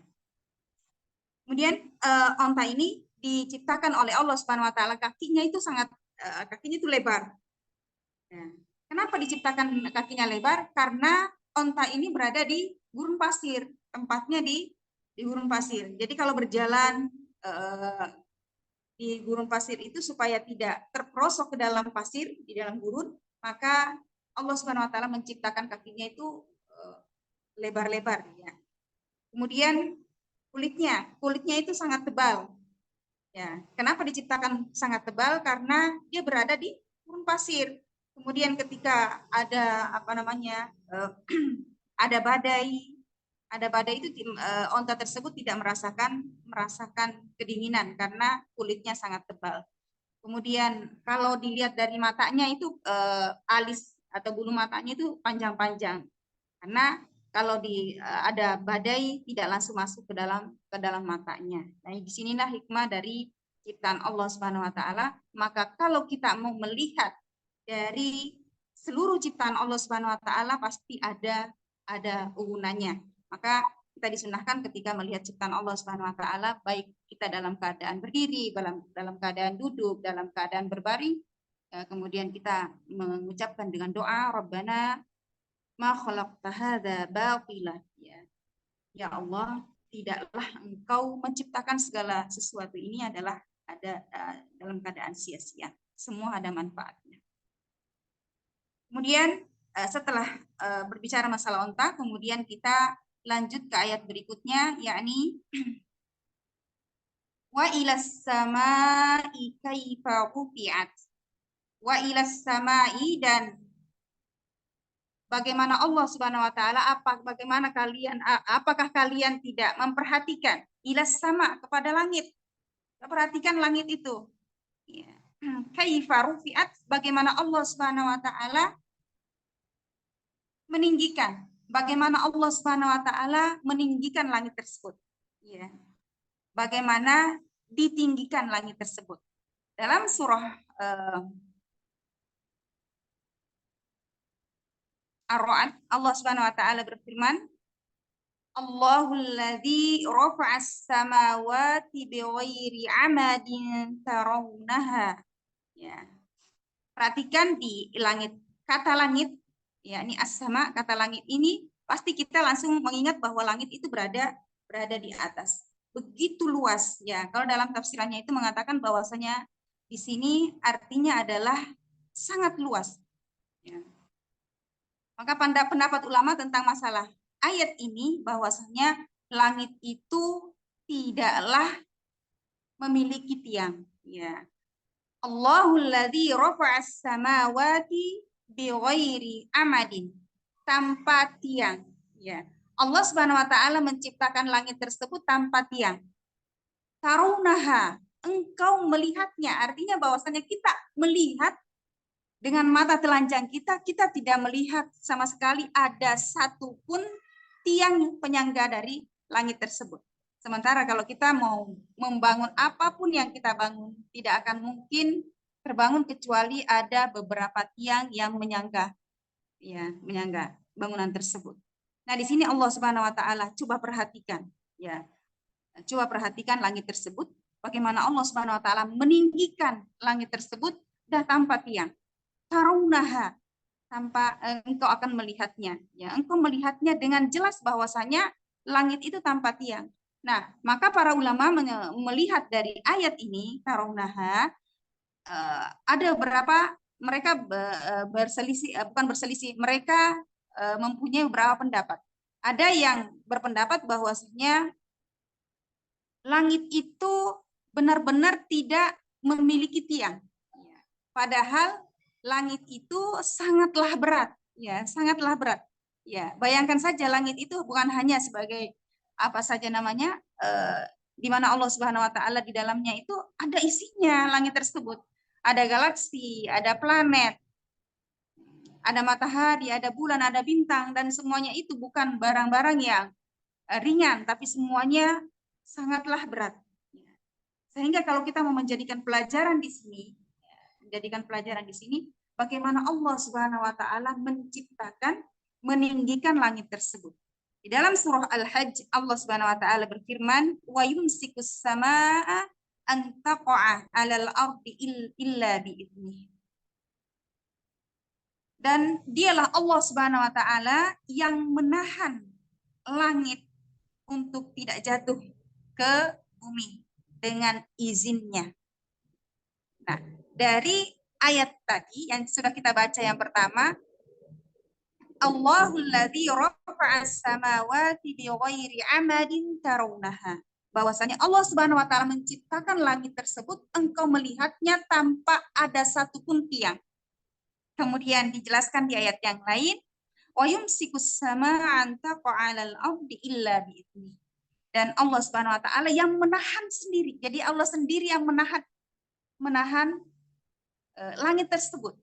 Kemudian onta ini diciptakan oleh Allah Subhanahu wa taala, kakinya itu lebar. Ya. Kenapa diciptakan kakinya lebar? Karena onta ini berada di gurun pasir, tempatnya di gurun pasir. Jadi kalau berjalan di gurun pasir itu supaya tidak terperosok ke dalam pasir, di dalam gurun, maka Allah Subhanahu wa taala menciptakan kakinya itu lebar-lebar, ya. Kemudian kulitnya itu sangat tebal. Ya, kenapa diciptakan sangat tebal? Karena dia berada di gurun pasir. Kemudian ketika ada ada badai itu onta tersebut tidak merasakan kedinginan karena kulitnya sangat tebal. Kemudian kalau dilihat dari matanya itu alis atau bulu matanya itu panjang-panjang. Karena kalau ada badai tidak langsung masuk ke dalam matanya. Nah, disinilah hikmah dari ciptaan Allah Subhanahu wa taala. Maka kalau kita mau melihat dari seluruh ciptaan Allah Subhanahu wa taala, pasti ada ugunannya. Maka kita disunahkan ketika melihat ciptaan Allah Subhanahu wa taala, baik kita dalam keadaan berdiri, dalam keadaan duduk, dalam keadaan berbaring, kemudian kita mengucapkan dengan doa, Rabbana ma khalaqta hadza batila, ya Allah, tidaklah Engkau menciptakan segala sesuatu ini adalah dalam keadaan sia-sia, semua ada manfaatnya. Kemudian setelah berbicara masalah onta, kemudian kita lanjut ke ayat berikutnya, yakni wa ilas samai kaifa rufi'at. Wa ilas samai, dan bagaimana Allah Subhanahu wa taala, apakah kalian tidak memperhatikan ilas sama, kepada langit? Perhatikan langit itu. Ya. Kaifa rufi'at, bagaimana Allah Subhanahu wa taala meninggikan. Bagaimana Allah Subhanahu wa taala meninggikan langit tersebut. Ya. Bagaimana ditinggikan langit tersebut. Dalam surah Ar-Ra'd, Allah Subhanahu wa taala berfirman, Allahul ladzi rafa'as samawati bighairi 'amadin tarawunaha. Ya. Perhatikan di langit, kata langit, yakni as-sama, kata langit ini pasti kita langsung mengingat bahwa langit itu berada di atas. Begitu luas, ya. Kalau dalam tafsirannya itu mengatakan bahwasanya di sini artinya adalah sangat luas. Ya. Maka pendapat ulama tentang masalah ayat ini bahwasanya langit itu tidaklah memiliki tiang, ya. Allahul ladzi rafa'as samawati bighairi amadin, tanpa tiang, ya. Allah Subhanahu wa taala menciptakan langit tersebut tanpa tiang. Tarunaha, engkau melihatnya, artinya bahwasanya kita melihat dengan mata telanjang kita tidak melihat sama sekali ada satupun tiang penyangga dari langit tersebut. Sementara kalau kita mau membangun apapun yang kita bangun, tidak akan mungkin terbangun kecuali ada beberapa tiang yang menyangga, ya, menyangga bangunan tersebut. Nah, di sini Allah Subhanahu wa taala coba perhatikan, ya. Coba perhatikan langit tersebut, bagaimana Allah Subhanahu wa taala meninggikan langit tersebut dah tanpa tiang. Tarunaha, tanpa engkau akan melihatnya, ya. Engkau melihatnya dengan jelas bahwasanya langit itu tanpa tiang. Nah, maka para ulama melihat dari ayat ini, tarunaha, ada beberapa, mereka berselisih, bukan berselisih, mereka mempunyai beberapa pendapat. Ada yang berpendapat bahwasanya langit itu benar-benar tidak memiliki tiang. Padahal langit itu sangatlah berat, ya, sangatlah berat. Ya, bayangkan saja langit itu bukan hanya sebagai apa saja namanya, di mana Allah Subhanahu wa taala di dalamnya itu ada isinya langit tersebut. Ada galaksi, ada planet, ada matahari, ada bulan, ada bintang, dan semuanya itu bukan barang-barang yang ringan, tapi semuanya sangatlah berat. Sehingga kalau kita mau menjadikan pelajaran di sini, bagaimana Allah Subhanahu wa taala menciptakan, meninggikan langit tersebut. Di dalam surah Al-Hajj Allah Subhanahu wa taala berfirman, "Wa yumsikus samaa'a an taqa'a 'alal ardi illa bi'idnih." Dan dialah Allah Subhanahu wa taala yang menahan langit untuk tidak jatuh ke bumi dengan izinnya. Nah, dari ayat tadi yang sudah kita baca yang pertama, Allahul ladzi rafa'as samawati bighairi amadin tarawnaha. Bahwasanya Allah Subhanahu wa taala menciptakan langit tersebut, engkau melihatnya tanpa ada satupun tiang. Kemudian dijelaskan di ayat yang lain, wa yumsikus samaa'a an taqa'a 'alal ardi illa bi'idznih. Dan Allah Subhanahu wa taala yang menahan sendiri. Jadi Allah sendiri yang menahan langit tersebut.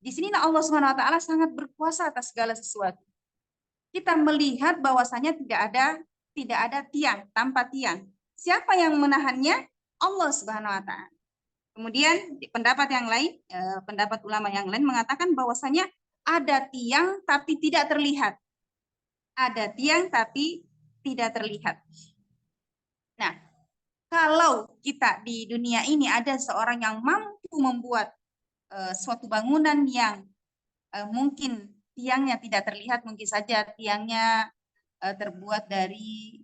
Di sini Allah Subhanahu wa taala sangat berkuasa atas segala sesuatu. Kita melihat bahwasanya tidak ada tiang, tanpa tiang. Siapa yang menahannya? Allah Subhanahu wa taala. Kemudian di pendapat yang lain, pendapat ulama yang lain mengatakan bahwasanya ada tiang tapi tidak terlihat. Ada tiang tapi tidak terlihat. Nah, kalau kita di dunia ini ada seorang yang mampu membuat suatu bangunan yang mungkin tiangnya tidak terlihat, mungkin saja tiangnya terbuat dari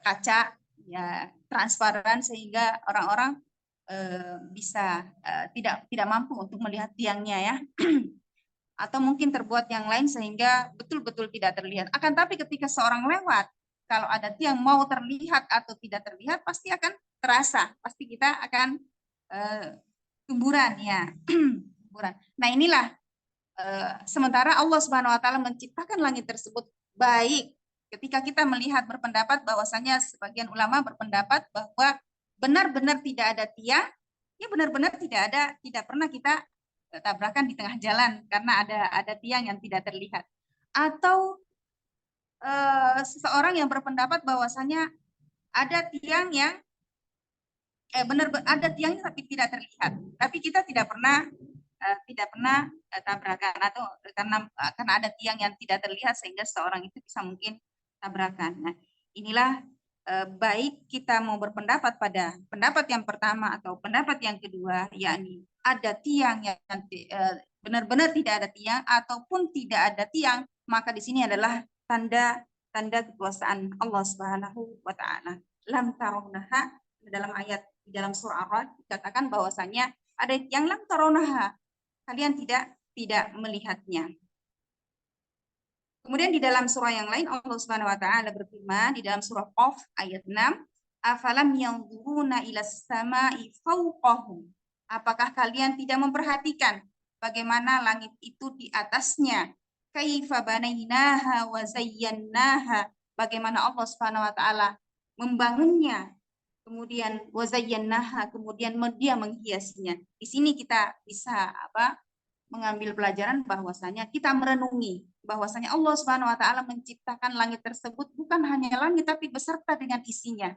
kaca, ya, transparan, sehingga orang-orang bisa tidak mampu untuk melihat tiangnya, ya. Atau mungkin terbuat yang lain sehingga betul-betul tidak terlihat. Akan tapi ketika seorang lewat, kalau ada tiang mau terlihat atau tidak terlihat pasti akan terasa, pasti kita akan tumburan, ya. Nah, inilah sementara Allah Subhanahu wa taala menciptakan langit tersebut baik. Ketika kita melihat berpendapat bahwasanya sebagian ulama berpendapat bahwa benar-benar tidak ada tiang, ya benar-benar tidak pernah kita tabrakan di tengah jalan karena ada tiang yang tidak terlihat. Atau seseorang yang berpendapat bahwasanya ada tiang yang ada tiangnya tapi tidak terlihat. Tapi kita tidak pernah tabrakan, atau karena ada tiang yang tidak terlihat sehingga seorang itu bisa mungkin tabrakan. Nah, inilah baik kita mau berpendapat pada pendapat yang pertama atau pendapat yang kedua, yakni ada tiang yang benar-benar tidak ada tiang ataupun tidak ada tiang, maka di sini adalah tanda kekuasaan Allah Subhanahu wa taala. Lam tarawnaha, dalam ayat di dalam surah Ar-Ra'd dikatakan bahwasanya ada yang lam tarawnaha, kalian tidak melihatnya. Kemudian di dalam surah yang lain Allah Subhanahu wa taala berfirman di dalam surah Qaf ayat 6, afalam yanzuruna ilas sama'i fawqahum. Apakah kalian tidak memperhatikan bagaimana langit itu di atasnya? Kaifa banainaha wa zayyannaha. Bagaimana Allah Subhanahu wa taala membangunnya. Kemudian wa zayyannaha, kemudian dia menghiasnya. Di sini kita bisa mengambil pelajaran bahwasanya kita merenungi bahwasanya Allah Subhanahu wa taala menciptakan langit tersebut bukan hanya langit tapi beserta dengan isinya.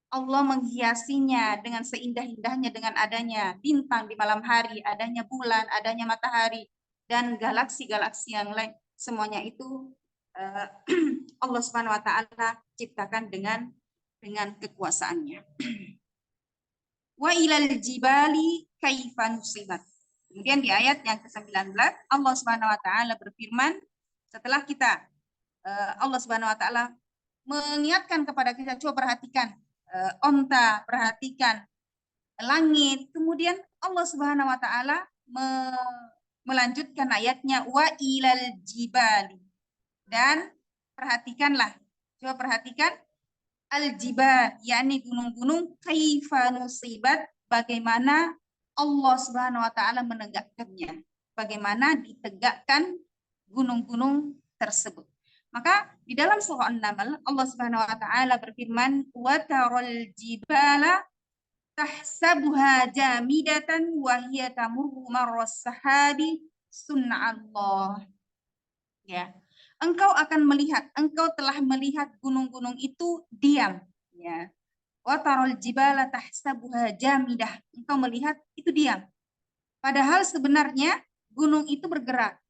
Allah menghiasinya dengan seindah-indahnya dengan adanya bintang di malam hari, adanya bulan, adanya matahari dan galaksi-galaksi yang lain. Semuanya itu Allah Subhanahu wa taala ciptakan dengan kekuasaannya. Wa ilal jibali kaifa nusibat. Kemudian di ayat yang ke-19 Allah Subhanahu wa taala berfirman, setelah kita Allah Subhanahu wa taala mengingatkan kepada kita, coba perhatikan onta, perhatikan langit. Kemudian Allah Subhanahu wa taala melanjutkan ayatnya wa ilal jibali, dan perhatikanlah, coba perhatikan al-jibal, yakni gunung-gunung, kaifa nusibat, bagaimana Allah Subhanahu wa taala menegakkannya, bagaimana ditegakkan gunung-gunung tersebut. Maka di dalam surah An-Naml Allah Subhanahu wa taala berfirman, wa taral jibala tahsabuha jamidatan wa hiya tamurru marras sahabi sunnallah. Ya. Engkau akan melihat, engkau telah melihat gunung-gunung itu diam, ya. Wa taral jibala tahsabuha jamidah. Engkau melihat itu diam. Padahal sebenarnya gunung itu bergerak.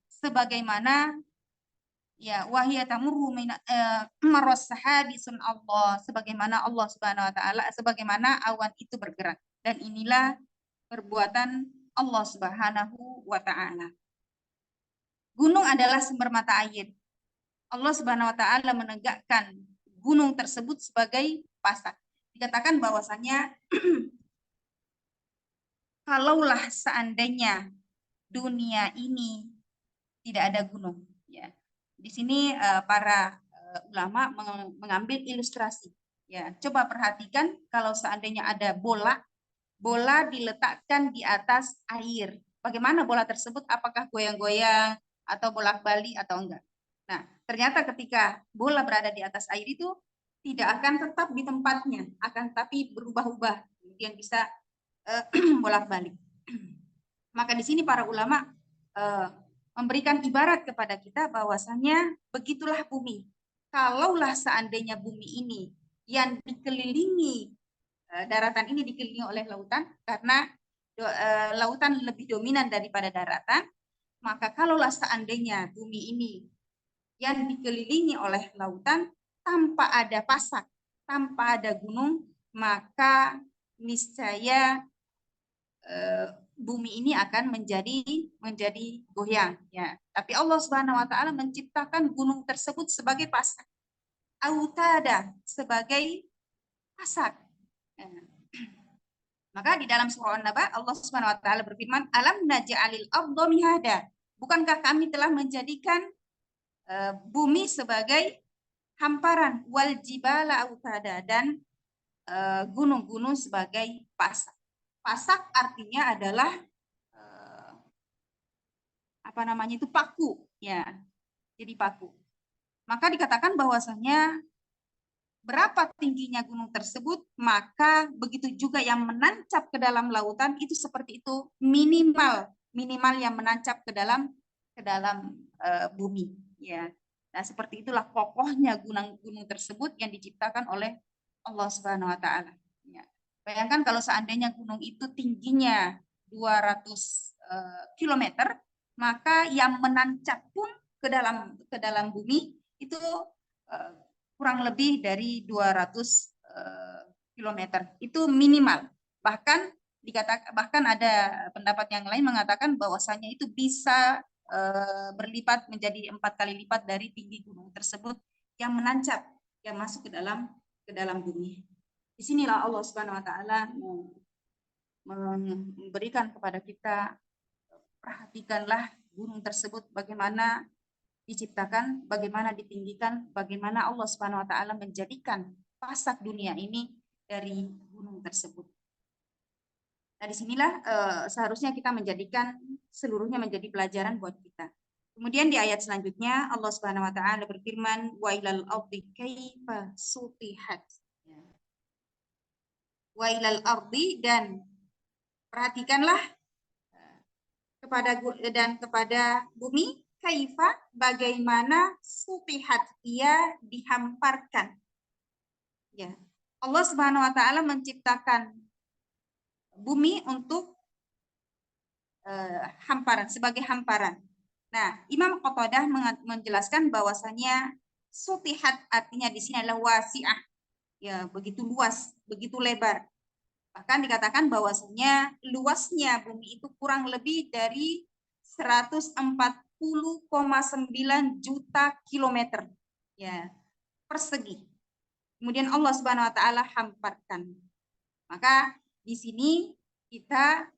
Sebagaimana ya wahya tamurru marras sahabi Allah, sebagaimana Allah Subhanahu wa taala, sebagaimana awan itu bergerak. Dan inilah perbuatan Allah Subhanahu wa taala. Gunung adalah sumber mata air. Allah Subhanahu wa taala menegakkan gunung tersebut sebagai pasak. Dikatakan bahwasanya kalaulah seandainya dunia ini tidak ada gunung, ya. Di sini para ulama mengambil ilustrasi. Ya, coba perhatikan kalau seandainya ada bola diletakkan di atas air. Bagaimana bola tersebut? Apakah goyang-goyang atau bolak-balik atau enggak? Nah, ternyata ketika bola berada di atas air itu tidak akan tetap di tempatnya, akan tapi berubah-ubah, kemudian bisa bolak-balik. Maka di sini para ulama memberikan ibarat kepada kita bahwasanya begitulah bumi. Kalaulah seandainya bumi ini yang dikelilingi, daratan ini dikelilingi oleh lautan, karena lautan lebih dominan daripada daratan, maka kalaulah seandainya bumi ini yang dikelilingi oleh lautan tanpa ada pasak, tanpa ada gunung, maka niscaya bumi ini akan menjadi goyang, ya. Tapi Allah Subhanahu wa taala menciptakan gunung tersebut sebagai pasak, autada sebagai pasak. Maka di dalam surah An-Naba Allah Subhanahu wa taala berfirman, alam naj'alil arda mihada, bukankah kami telah menjadikan bumi sebagai hamparan, wal jibala autada, dan gunung-gunung sebagai pasak. Pasak artinya adalah paku, ya. Jadi paku. Maka dikatakan bahwasanya berapa tingginya gunung tersebut, maka begitu juga yang menancap ke dalam lautan itu seperti itu, minimal yang menancap ke dalam bumi, ya. Nah, seperti itulah kokohnya gunung tersebut yang diciptakan oleh Allah Subhanahu wa taala, ya. Bayangkan kalau seandainya gunung itu tingginya 200 km, maka yang menancap pun ke dalam bumi itu kurang lebih dari 200 km. Itu minimal. Bahkan ada pendapat yang lain mengatakan bahwasanya itu bisa berlipat menjadi 4 kali lipat dari tinggi gunung tersebut yang menancap, yang masuk ke dalam bumi. Disinilah Allah Subhanahu wa taala memberikan kepada kita, perhatikanlah gunung tersebut bagaimana diciptakan, bagaimana ditinggikan, bagaimana Allah Subhanahu wa taala menjadikan pasak dunia ini dari gunung tersebut. Nah, disinilah seharusnya kita menjadikan seluruhnya menjadi pelajaran buat kita. Kemudian di ayat selanjutnya Allah Subhanahu wa taala berfirman, wa ilal ardi kaifa sutihat. Wa ilal ardi, dan perhatikanlah kepada bumi, kaifa bagaimana sutihat, ia dihamparkan. Ya. Allah Subhanahu wa taala menciptakan bumi untuk hamparan, sebagai hamparan. Nah, Imam Qatadah menjelaskan bahwasanya sutihat artinya di sini adalah wasi'ah. Ya, begitu luas, begitu lebar. Bahkan dikatakan bahwasanya luasnya bumi itu kurang lebih dari 140,9 juta kilometer, ya, persegi. Kemudian Allah Subhanahu wa taala hamparkan. Maka di sini kita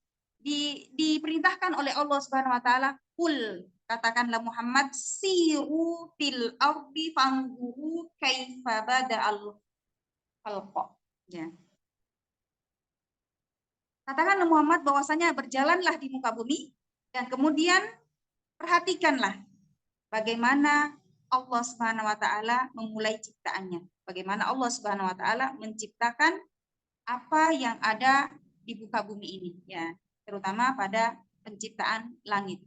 diperintahkan oleh Allah Subhanahu wa taala, "Qul," katakanlah Muhammad, "siru fil ardi fanzuru kaifa bada'al khalqa." Ya. Katakanlah Muhammad bahwasanya berjalanlah di muka bumi dan kemudian perhatikanlah bagaimana Allah Subhanahu wa taala memulai ciptaannya. Bagaimana Allah Subhanahu wa taala menciptakan apa yang ada di muka bumi ini, ya, terutama pada penciptaan langit,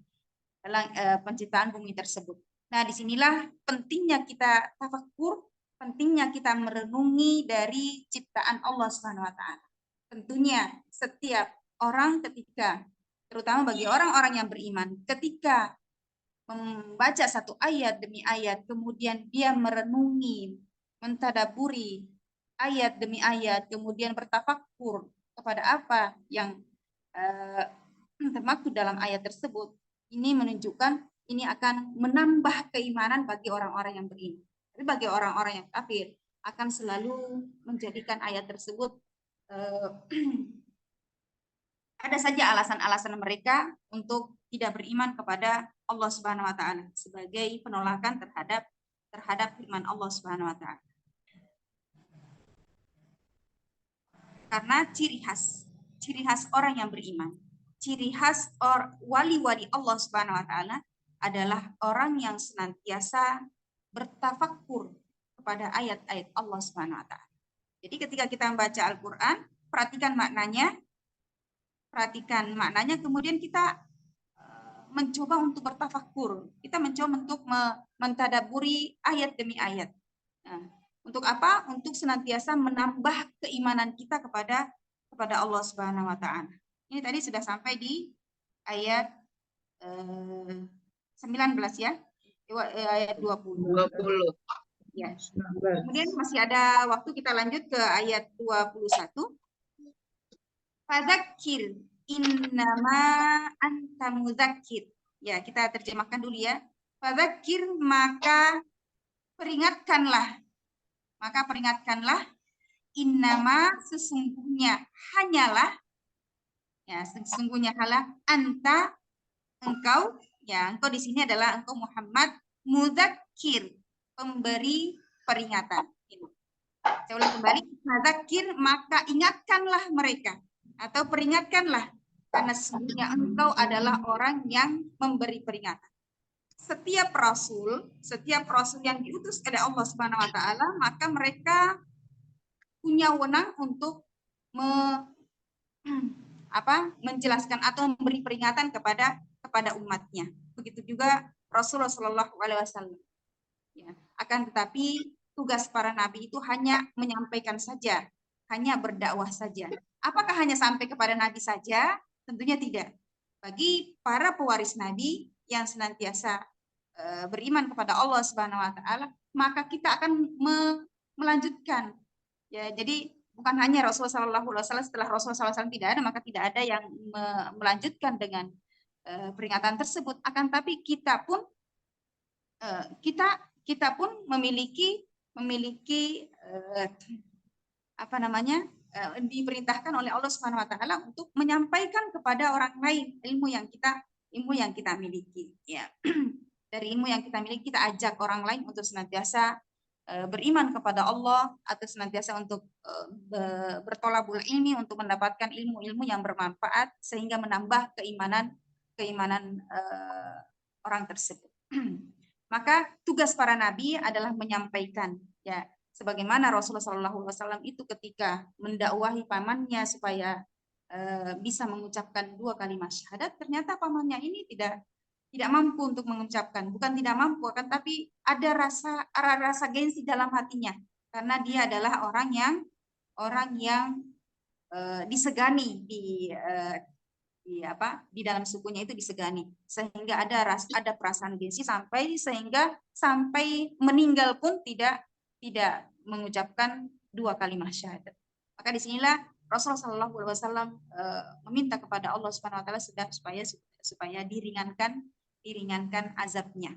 penciptaan bumi tersebut. Nah, disinilah pentingnya kita tafakkur, pentingnya kita merenungi dari ciptaan Allah Subhanahu wa taala. Tentunya setiap orang ketika, terutama bagi orang-orang yang beriman, ketika membaca satu ayat demi ayat, kemudian dia merenungi, mentadaburi ayat demi ayat, kemudian bertafakkur kepada apa yang termaktub dalam ayat tersebut, ini menunjukkan ini akan menambah keimanan bagi orang-orang yang beriman. Tapi bagi orang-orang yang kafir akan selalu menjadikan ayat tersebut ada saja alasan-alasan mereka untuk tidak beriman kepada Allah Subhanahu wa taala sebagai penolakan terhadap firman Allah Subhanahu wa taala. Karena ciri khas orang yang beriman, ciri khas wali-wali Allah Subhanahu wa taala adalah orang yang senantiasa bertafakkur kepada ayat-ayat Allah Subhanahu wa taala. Jadi ketika kita membaca Al-Qur'an, perhatikan maknanya, kemudian kita mencoba untuk bertafakkur, kita mencoba untuk mentadaburi ayat demi ayat. Nah, untuk apa? Untuk senantiasa menambah keimanan kita kepada Allah Subhanahu wa taala. Ini tadi sudah sampai di ayat 19 ya. Ayat 20. Ya. Kemudian masih ada waktu, kita lanjut ke ayat 21. Fadzakir innama anta mudzakir. Ya, kita terjemahkan dulu ya. Fadzakir, maka peringatkanlah. Innama, sesungguhnya, hanyalah. Ya, sesungguhnya anta, engkau, ya, engkau di sini adalah engkau Muhammad, mudzakir, pemberi peringatan. Saya ulang kembali, fadzakir, maka ingatkanlah mereka atau peringatkanlah, karena sesungguhnya engkau adalah orang yang memberi peringatan. Setiap rasul yang diutus oleh Allah Subhanahu wa taala, maka mereka punya wewenang untuk menjelaskan atau memberi peringatan kepada umatnya. Begitu juga Rasulullah Shallallahu alaihi wasallam. Ya, akan tetapi tugas para nabi itu hanya menyampaikan saja, hanya berdakwah saja. Apakah hanya sampai kepada nabi saja? Tentunya tidak. Bagi para pewaris nabi yang senantiasa beriman kepada Allah Subhanahu wa taala, maka kita akan melanjutkan. Ya, jadi bukan hanya Rasulullah Shallallahu alaihi wasallam, setelah Rasulullah SAW tidak ada, maka tidak ada yang melanjutkan dengan peringatan tersebut. Akan tapi kita pun memiliki diperintahkan oleh Allah Subhanahu wa taala untuk menyampaikan kepada orang lain ilmu yang kita miliki, ya. Dari ilmu yang kita miliki, kita ajak orang lain untuk senantiasa beriman kepada Allah, atau senantiasa untuk bertolabul ilmi, untuk mendapatkan ilmu-ilmu yang bermanfaat sehingga menambah keimanan orang tersebut. Maka tugas para nabi adalah menyampaikan, ya, sebagaimana Rasulullah SAW itu ketika mendakwahi pamannya supaya bisa mengucapkan 2 kalimat syahadat, ternyata pamannya ini tidak mampu untuk mengucapkan, bukan tidak mampu, akan tapi ada rasa gengsi dalam hatinya, karena dia adalah orang yang disegani di dalam sukunya, itu disegani, sehingga ada perasaan gengsi sampai meninggal pun tidak mengucapkan 2 kalimat syahadat. Maka disinilah Rasulullah SAW meminta kepada Allah Subhanahu Wa Taala supaya diringankan azabnya.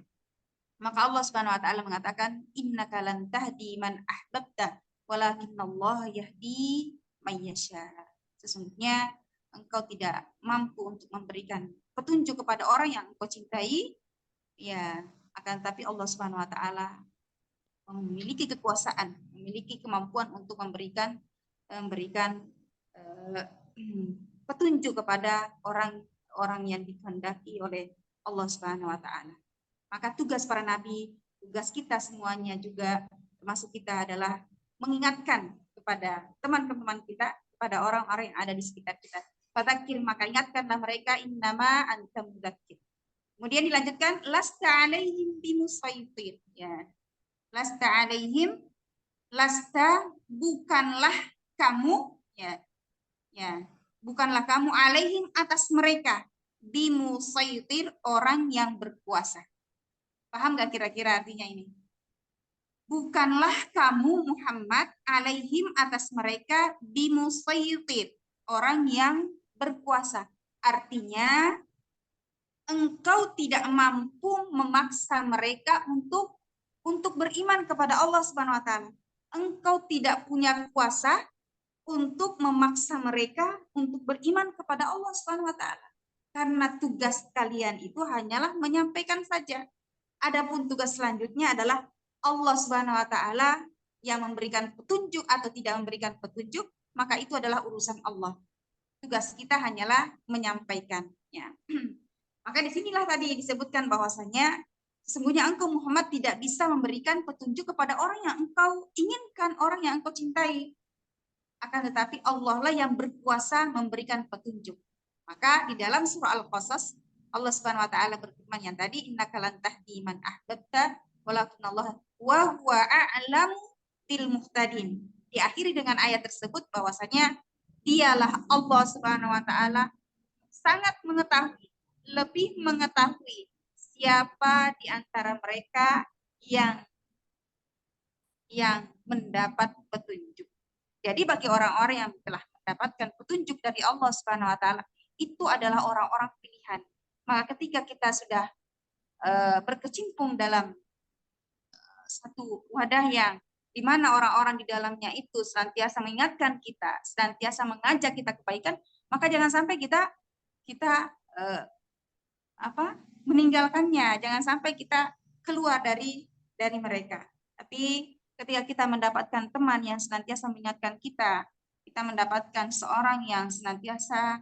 Maka Allah Subhanahu Wa Taala mengatakan, innaka lan tahdi man ahbabta walakinnallaha yahdi may yasha. Sesungguhnya engkau tidak mampu untuk memberikan petunjuk kepada orang yang engkau cintai, ya akan tapi Allah Subhanahu wa taala memiliki kekuasaan, memiliki kemampuan untuk memberikan petunjuk kepada orang-orang yang dikehendaki oleh Allah Subhanahu wa taala. Maka tugas para nabi, tugas kita semuanya juga termasuk kita adalah mengingatkan kepada teman-teman kita, kepada orang-orang yang ada di sekitar kita. Fadzakir, maka ingatkanlah mereka, innama anta mudzakir. Kemudian dilanjutkan, lasta alaihim bimusaitir. Ya. Lasta alaihim, lasta bukanlah kamu, bukanlah kamu alaihim atas mereka, bimusaitir orang yang berkuasa. Paham gak kira-kira artinya ini? Bukanlah kamu Muhammad alaihim atas mereka bimusaitir, orang yang berkuasa. Artinya engkau tidak mampu memaksa mereka untuk beriman kepada Allah Subhanahu wa taala. Engkau tidak punya kuasa untuk memaksa mereka untuk beriman kepada Allah Subhanahu wa taala. Karena tugas kalian itu hanyalah menyampaikan saja. Adapun tugas selanjutnya adalah Allah Subhanahu wa taala yang memberikan petunjuk atau tidak memberikan petunjuk, maka itu adalah urusan Allah. Tugas kita hanyalah menyampaikan, ya. Maka disinilah tadi disebutkan bahwasanya sesungguhnya engkau Muhammad tidak bisa memberikan petunjuk kepada orang yang engkau inginkan, orang yang engkau cintai. Akan tetapi Allah lah yang berkuasa memberikan petunjuk. Maka di dalam surah Al-Qasas Allah Subhanahu wa taala berfirman yang tadi, innaka lan tahdi man ahbabta walakinnallaha wa huwa a'lamu bil muhtadin. Diakhiri dengan ayat tersebut bahwasanya dialah Allah Subhanahu wa taala sangat mengetahui, lebih mengetahui siapa di antara mereka yang mendapat petunjuk. Jadi bagi orang-orang yang telah mendapatkan petunjuk dari Allah Subhanahu wa taala, itu adalah orang-orang pilihan. Maka ketika kita sudah berkecimpung dalam satu wadah yang di mana orang-orang di dalamnya itu senantiasa mengingatkan kita, senantiasa mengajak kita kebaikan, maka jangan sampai kita meninggalkannya, jangan sampai kita keluar dari mereka. Tapi ketika kita mendapatkan teman yang senantiasa mengingatkan kita mendapatkan seorang yang senantiasa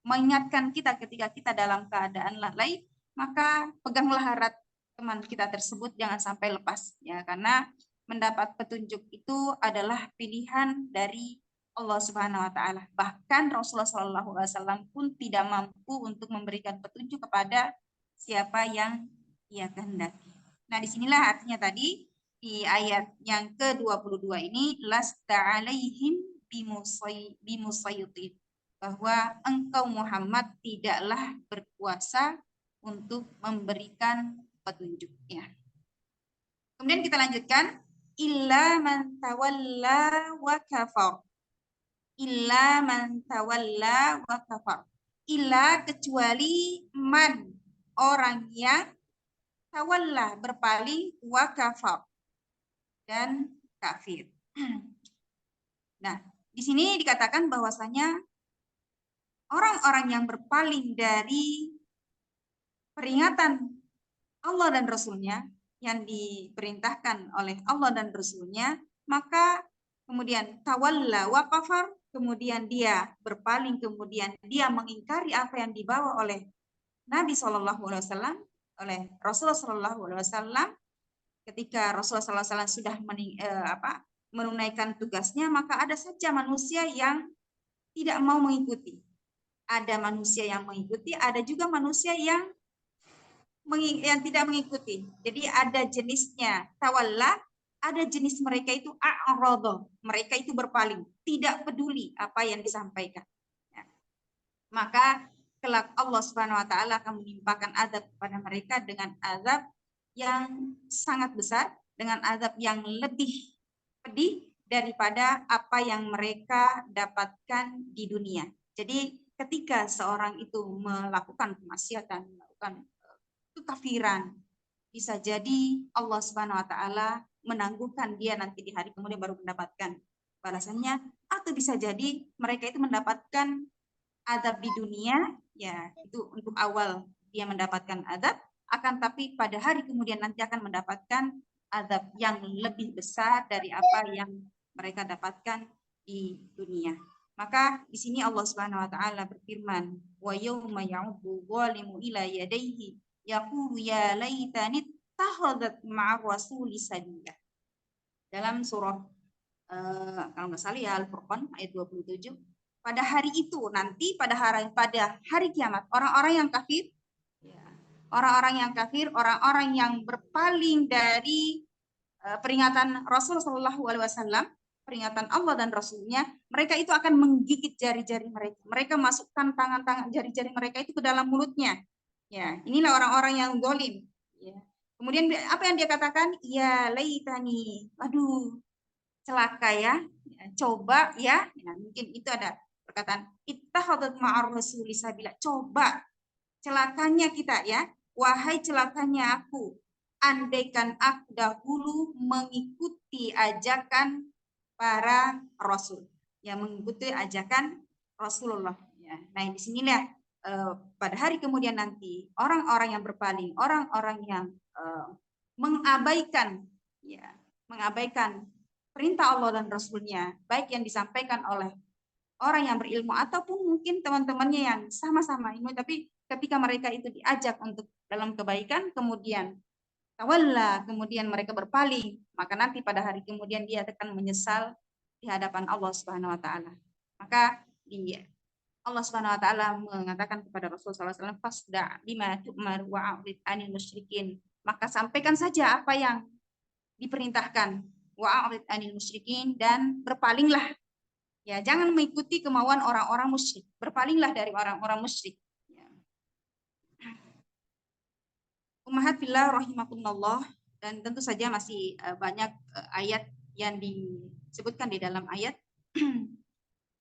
mengingatkan kita ketika kita dalam keadaan lalai, maka peganglah erat teman kita tersebut, jangan sampai lepas, ya, karena mendapat petunjuk itu adalah pilihan dari Allah Subhanahu wa taala. Bahkan Rasulullah Shallallahu alaihi wasallam pun tidak mampu untuk memberikan petunjuk kepada siapa yang ia kehendaki. Nah, disinilah artinya tadi di ayat yang ke-22 ini, lasta alaihim bimusayyitin, bahwa engkau Muhammad tidaklah berkuasa untuk memberikan petunjuk, ya. Kemudian kita lanjutkan, illa man tawalla wa kafar. Illa man tawalla wa kafar. Illa kecuali man, orang yang tawalla berpaling, wa kafar, dan kafir. Nah, di sini dikatakan bahwasanya orang-orang yang berpaling dari peringatan Allah dan Rasul-Nya yang diperintahkan oleh Allah dan Rasul-Nya, maka kemudian tawalla wa kafar, kemudian dia berpaling, kemudian dia mengingkari apa yang dibawa oleh Nabi SAW, oleh Rasulullah SAW. Ketika Rasulullah SAW sudah menunaikan tugasnya, maka ada saja manusia yang tidak mau mengikuti. Ada manusia yang mengikuti, ada juga manusia yang tidak mengikuti. Jadi ada jenisnya tawalla, ada jenis mereka itu a'rada, mereka itu berpaling, tidak peduli apa yang disampaikan. Ya. Maka kelak Allah Subhanahu wa taala akan menimpakan azab kepada mereka dengan azab yang sangat besar, dengan azab yang lebih pedih daripada apa yang mereka dapatkan di dunia. Jadi ketika seorang itu melakukan kemaksiatan, melakukan kekafiran, bisa jadi Allah Subhanahu wa taala menangguhkan dia nanti di hari kemudian baru mendapatkan balasannya, atau bisa jadi mereka itu mendapatkan azab di dunia, ya itu untuk awal dia mendapatkan azab, akan tapi pada hari kemudian nanti akan mendapatkan azab yang lebih besar dari apa yang mereka dapatkan di dunia. Maka di sini Allah Subhanahu wa taala berfirman, wa yauma ya'uddu zalimu ila yadayhi yaqulu ya laitani tahadat ma'ar rasuli sabila. Dalam surah kalau nggak salah ya Al-Furqan ayat 27, pada hari itu nanti pada hari kiamat orang-orang yang kafir, orang-orang yang berpaling dari peringatan Rasul Shallallahu Alaihi Wasallam, peringatan Allah dan Rasulnya, mereka itu akan menggigit jari-jari mereka. Mereka masukkan tangan-tangan jari-jari mereka itu ke dalam mulutnya. Ya, inilah orang-orang yang zalim. Ya. Kemudian apa yang dia katakan? Ya laitani, aduh, celaka ya. Coba ya. Nah, mungkin itu ada perkataan ittahadat ma'ar rasuli sabila. Coba celakanya kita ya. Wahai celakanya aku, andaikan aku dahulu mengikuti ajakan para rasul, yang mengikuti ajakan Rasulullah. Ya. Nah, di sinilah pada hari kemudian nanti orang-orang yang berpaling, orang-orang yang mengabaikan perintah Allah dan Rasulnya, baik yang disampaikan oleh orang yang berilmu ataupun mungkin teman-temannya yang sama-sama ilmu, tapi ketika mereka itu diajak untuk dalam kebaikan, kemudian tawalla, kemudian mereka berpaling, maka nanti pada hari kemudian dia akan menyesal di hadapan Allah Subhanahu wa taala. Maka Allah Subhanahu wa taala mengatakan kepada Rasulullah SAW, fasda bima tu'mar wa a'rid 'anil musyrikin. Maka sampaikan saja apa yang diperintahkan, wa a'rid 'anil musyrikin, dan berpalinglah. Ya, jangan mengikuti kemauan orang-orang musyrik. Berpalinglah dari orang-orang musyrik. Ummahat fillah rahimakumullah, dan tentu saja masih banyak ayat yang disebutkan di dalam ayat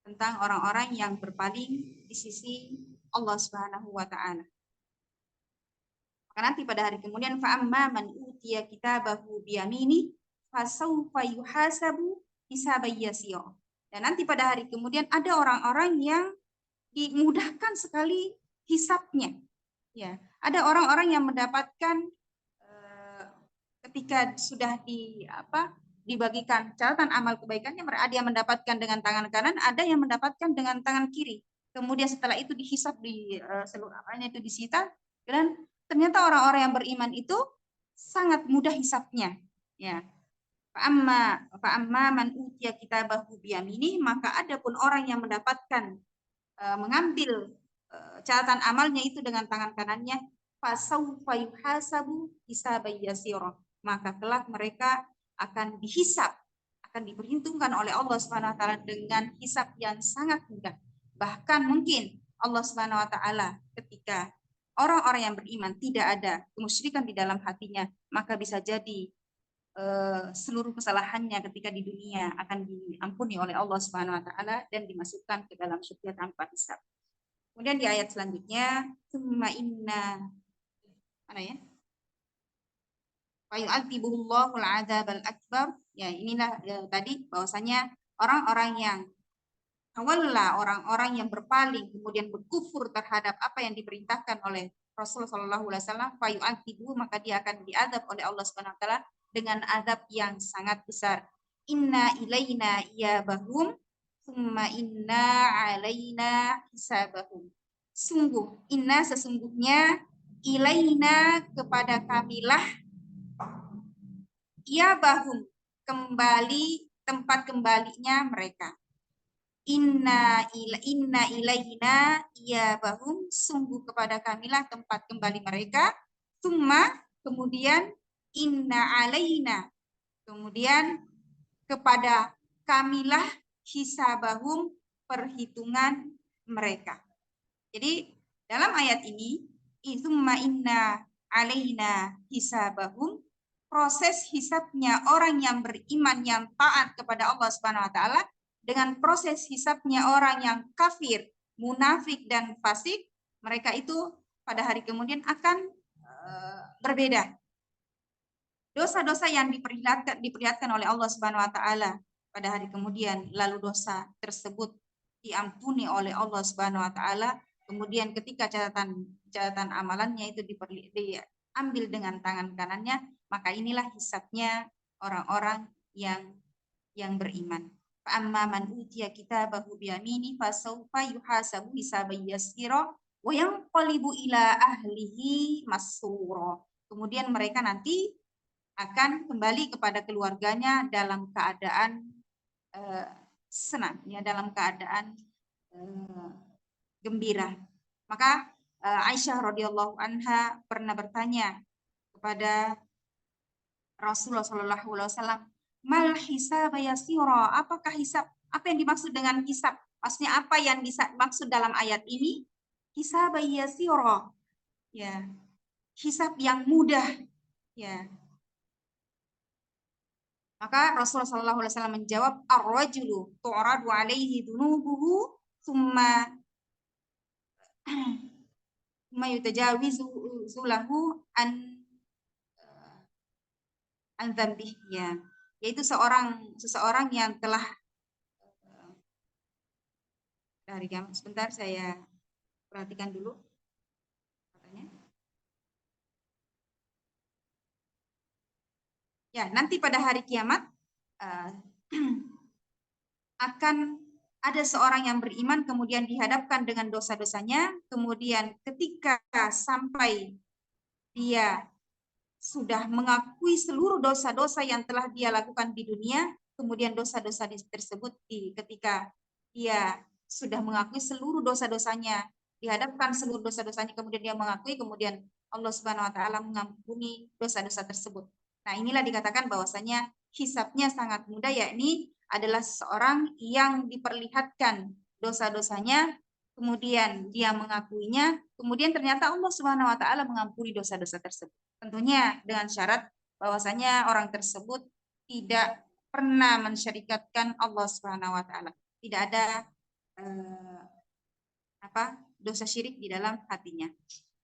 tentang orang-orang yang berpaling di sisi Allah Subhanahu wa taala. Maka nanti pada hari kemudian fa amma man utiya kitabahu biyamini fasawfa yuhasabu hisaban yasira. Dan nanti pada hari kemudian ada orang-orang yang dimudahkan sekali hisabnya. Ya, ada orang-orang yang mendapatkan ketika sudah dibagikan catatan amal kebaikannya, ada yang mendapatkan dengan tangan kanan, ada yang mendapatkan dengan tangan kiri. Kemudian setelah itu dihisab di seluruh amalnya itu disita, dan ternyata orang-orang yang beriman itu sangat mudah hisabnya. Ya. Fa'amma man utiya kitabahu biyamini, maka ada pun orang yang mendapatkan mengambil catatan amalnya itu dengan tangan kanannya, fasawfa yuhasabu hisaban yasira, maka kelak mereka akan dihisab, akan diperhitungkan oleh Allah Subhanahu wa taala dengan hisab yang sangat mudah. Bahkan mungkin Allah Subhanahu wa taala ketika orang-orang yang beriman tidak ada kemusyrikan di dalam hatinya, maka bisa jadi seluruh kesalahannya ketika di dunia akan diampuni oleh Allah Subhanahu wa taala dan dimasukkan ke dalam surga tanpa hisab. Kemudian di ayat selanjutnya, summa inna fa yu'adzibuhullahu al-'adzabal akbar. Ya, inilah tadi bahwasanya orang-orang yang orang-orang yang berpaling kemudian berkufur terhadap apa yang diperintahkan oleh Rasulullah sallallahu alaihi wasallam, fa yu'adzibu, maka dia akan diazab oleh Allah Subhanahu wa taala dengan azab yang sangat besar. Inna ilaina iyabahum summa inna alaina hisabahum. Sesungguhnya ilaina kepada kamilah, iyabahum kembali, tempat kembalinya mereka. Inna ilaina iyabahum, sungguh kepada kamilah tempat kembali mereka. Summa, kemudian inna alaina, kemudian kepada kamilah hisabahum, perhitungan mereka. Jadi dalam ayat ini, summa inna alaina hisabahum, proses hisabnya orang yang beriman yang taat kepada Allah Subhanahu wa taala dengan proses hisabnya orang yang kafir, munafik dan fasik, mereka itu pada hari kemudian akan berbeda. Dosa-dosa yang diperlihatkan oleh Allah Subhanahu wa taala pada hari kemudian, lalu dosa tersebut diampuni oleh Allah Subhanahu wa taala, kemudian ketika catatan amalannya itu diambil dengan tangan kanannya, maka inilah hisabnya orang-orang yang beriman. Amma man utiya kitabahu biyamini fasawfa yuhasabu hisaban yasira wa yanqalibu ila ahlihi masrura. Kemudian mereka nanti akan kembali kepada keluarganya dalam keadaan senang, ya, dalam keadaan gembira. Maka Aisyah radhiyallahu anha pernah bertanya kepada Rasulullah Shallallahu alaihi wasallam, mal hisab yasira, apakah hisab? Apa yang dimaksud dengan hisab? Maksudnya apa yang dimaksud dalam ayat ini? Hisab yasira, ya, hisab yang mudah, ya. Maka Rasulullah Shallallahu alaihi wasallam menjawab, ar-rajulu tu'radu alaihi dunubuhu thumma yutajawizu lahu an dzambih, ya, yaitu seseorang yang telah dari sebentar saya perhatikan dulu katanya. Ya, nanti pada hari kiamat akan ada seorang yang beriman kemudian dihadapkan dengan dosa-dosanya, kemudian ketika sampai dia sudah mengakui seluruh dosa-dosa yang telah dia lakukan di dunia, kemudian dosa-dosa tersebut ketika dia sudah mengakui seluruh dosa-dosanya, dihadapkan seluruh dosa-dosanya, kemudian dia mengakui, kemudian Allah Subhanahu wa taala mengampuni dosa-dosa tersebut. Nah, inilah dikatakan bahwasanya hisabnya sangat mudah, yakni adalah seorang yang diperlihatkan dosa-dosanya, kemudian dia mengakuinya, kemudian ternyata Allah Subhanahu wa taala mengampuni dosa-dosa tersebut. Tentunya dengan syarat bahwasanya orang tersebut tidak pernah mensyarikatkan Allah Subhanahu wa taala. Tidak ada dosa syirik di dalam hatinya.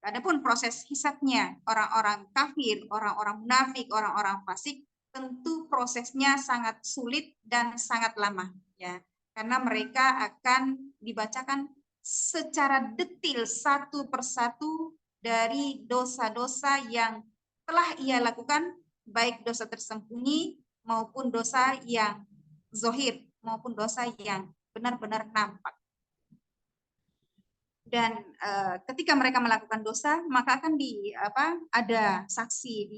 Adapun proses hisabnya orang-orang kafir, orang-orang munafik, orang-orang fasik, tentu prosesnya sangat sulit dan sangat lama, ya. Karena mereka akan dibacakan secara detail satu persatu dari dosa-dosa yang telah ia lakukan, baik dosa tersembunyi maupun dosa yang zohir, maupun dosa yang benar-benar nampak. Dan ketika mereka melakukan dosa, maka akan ada saksi.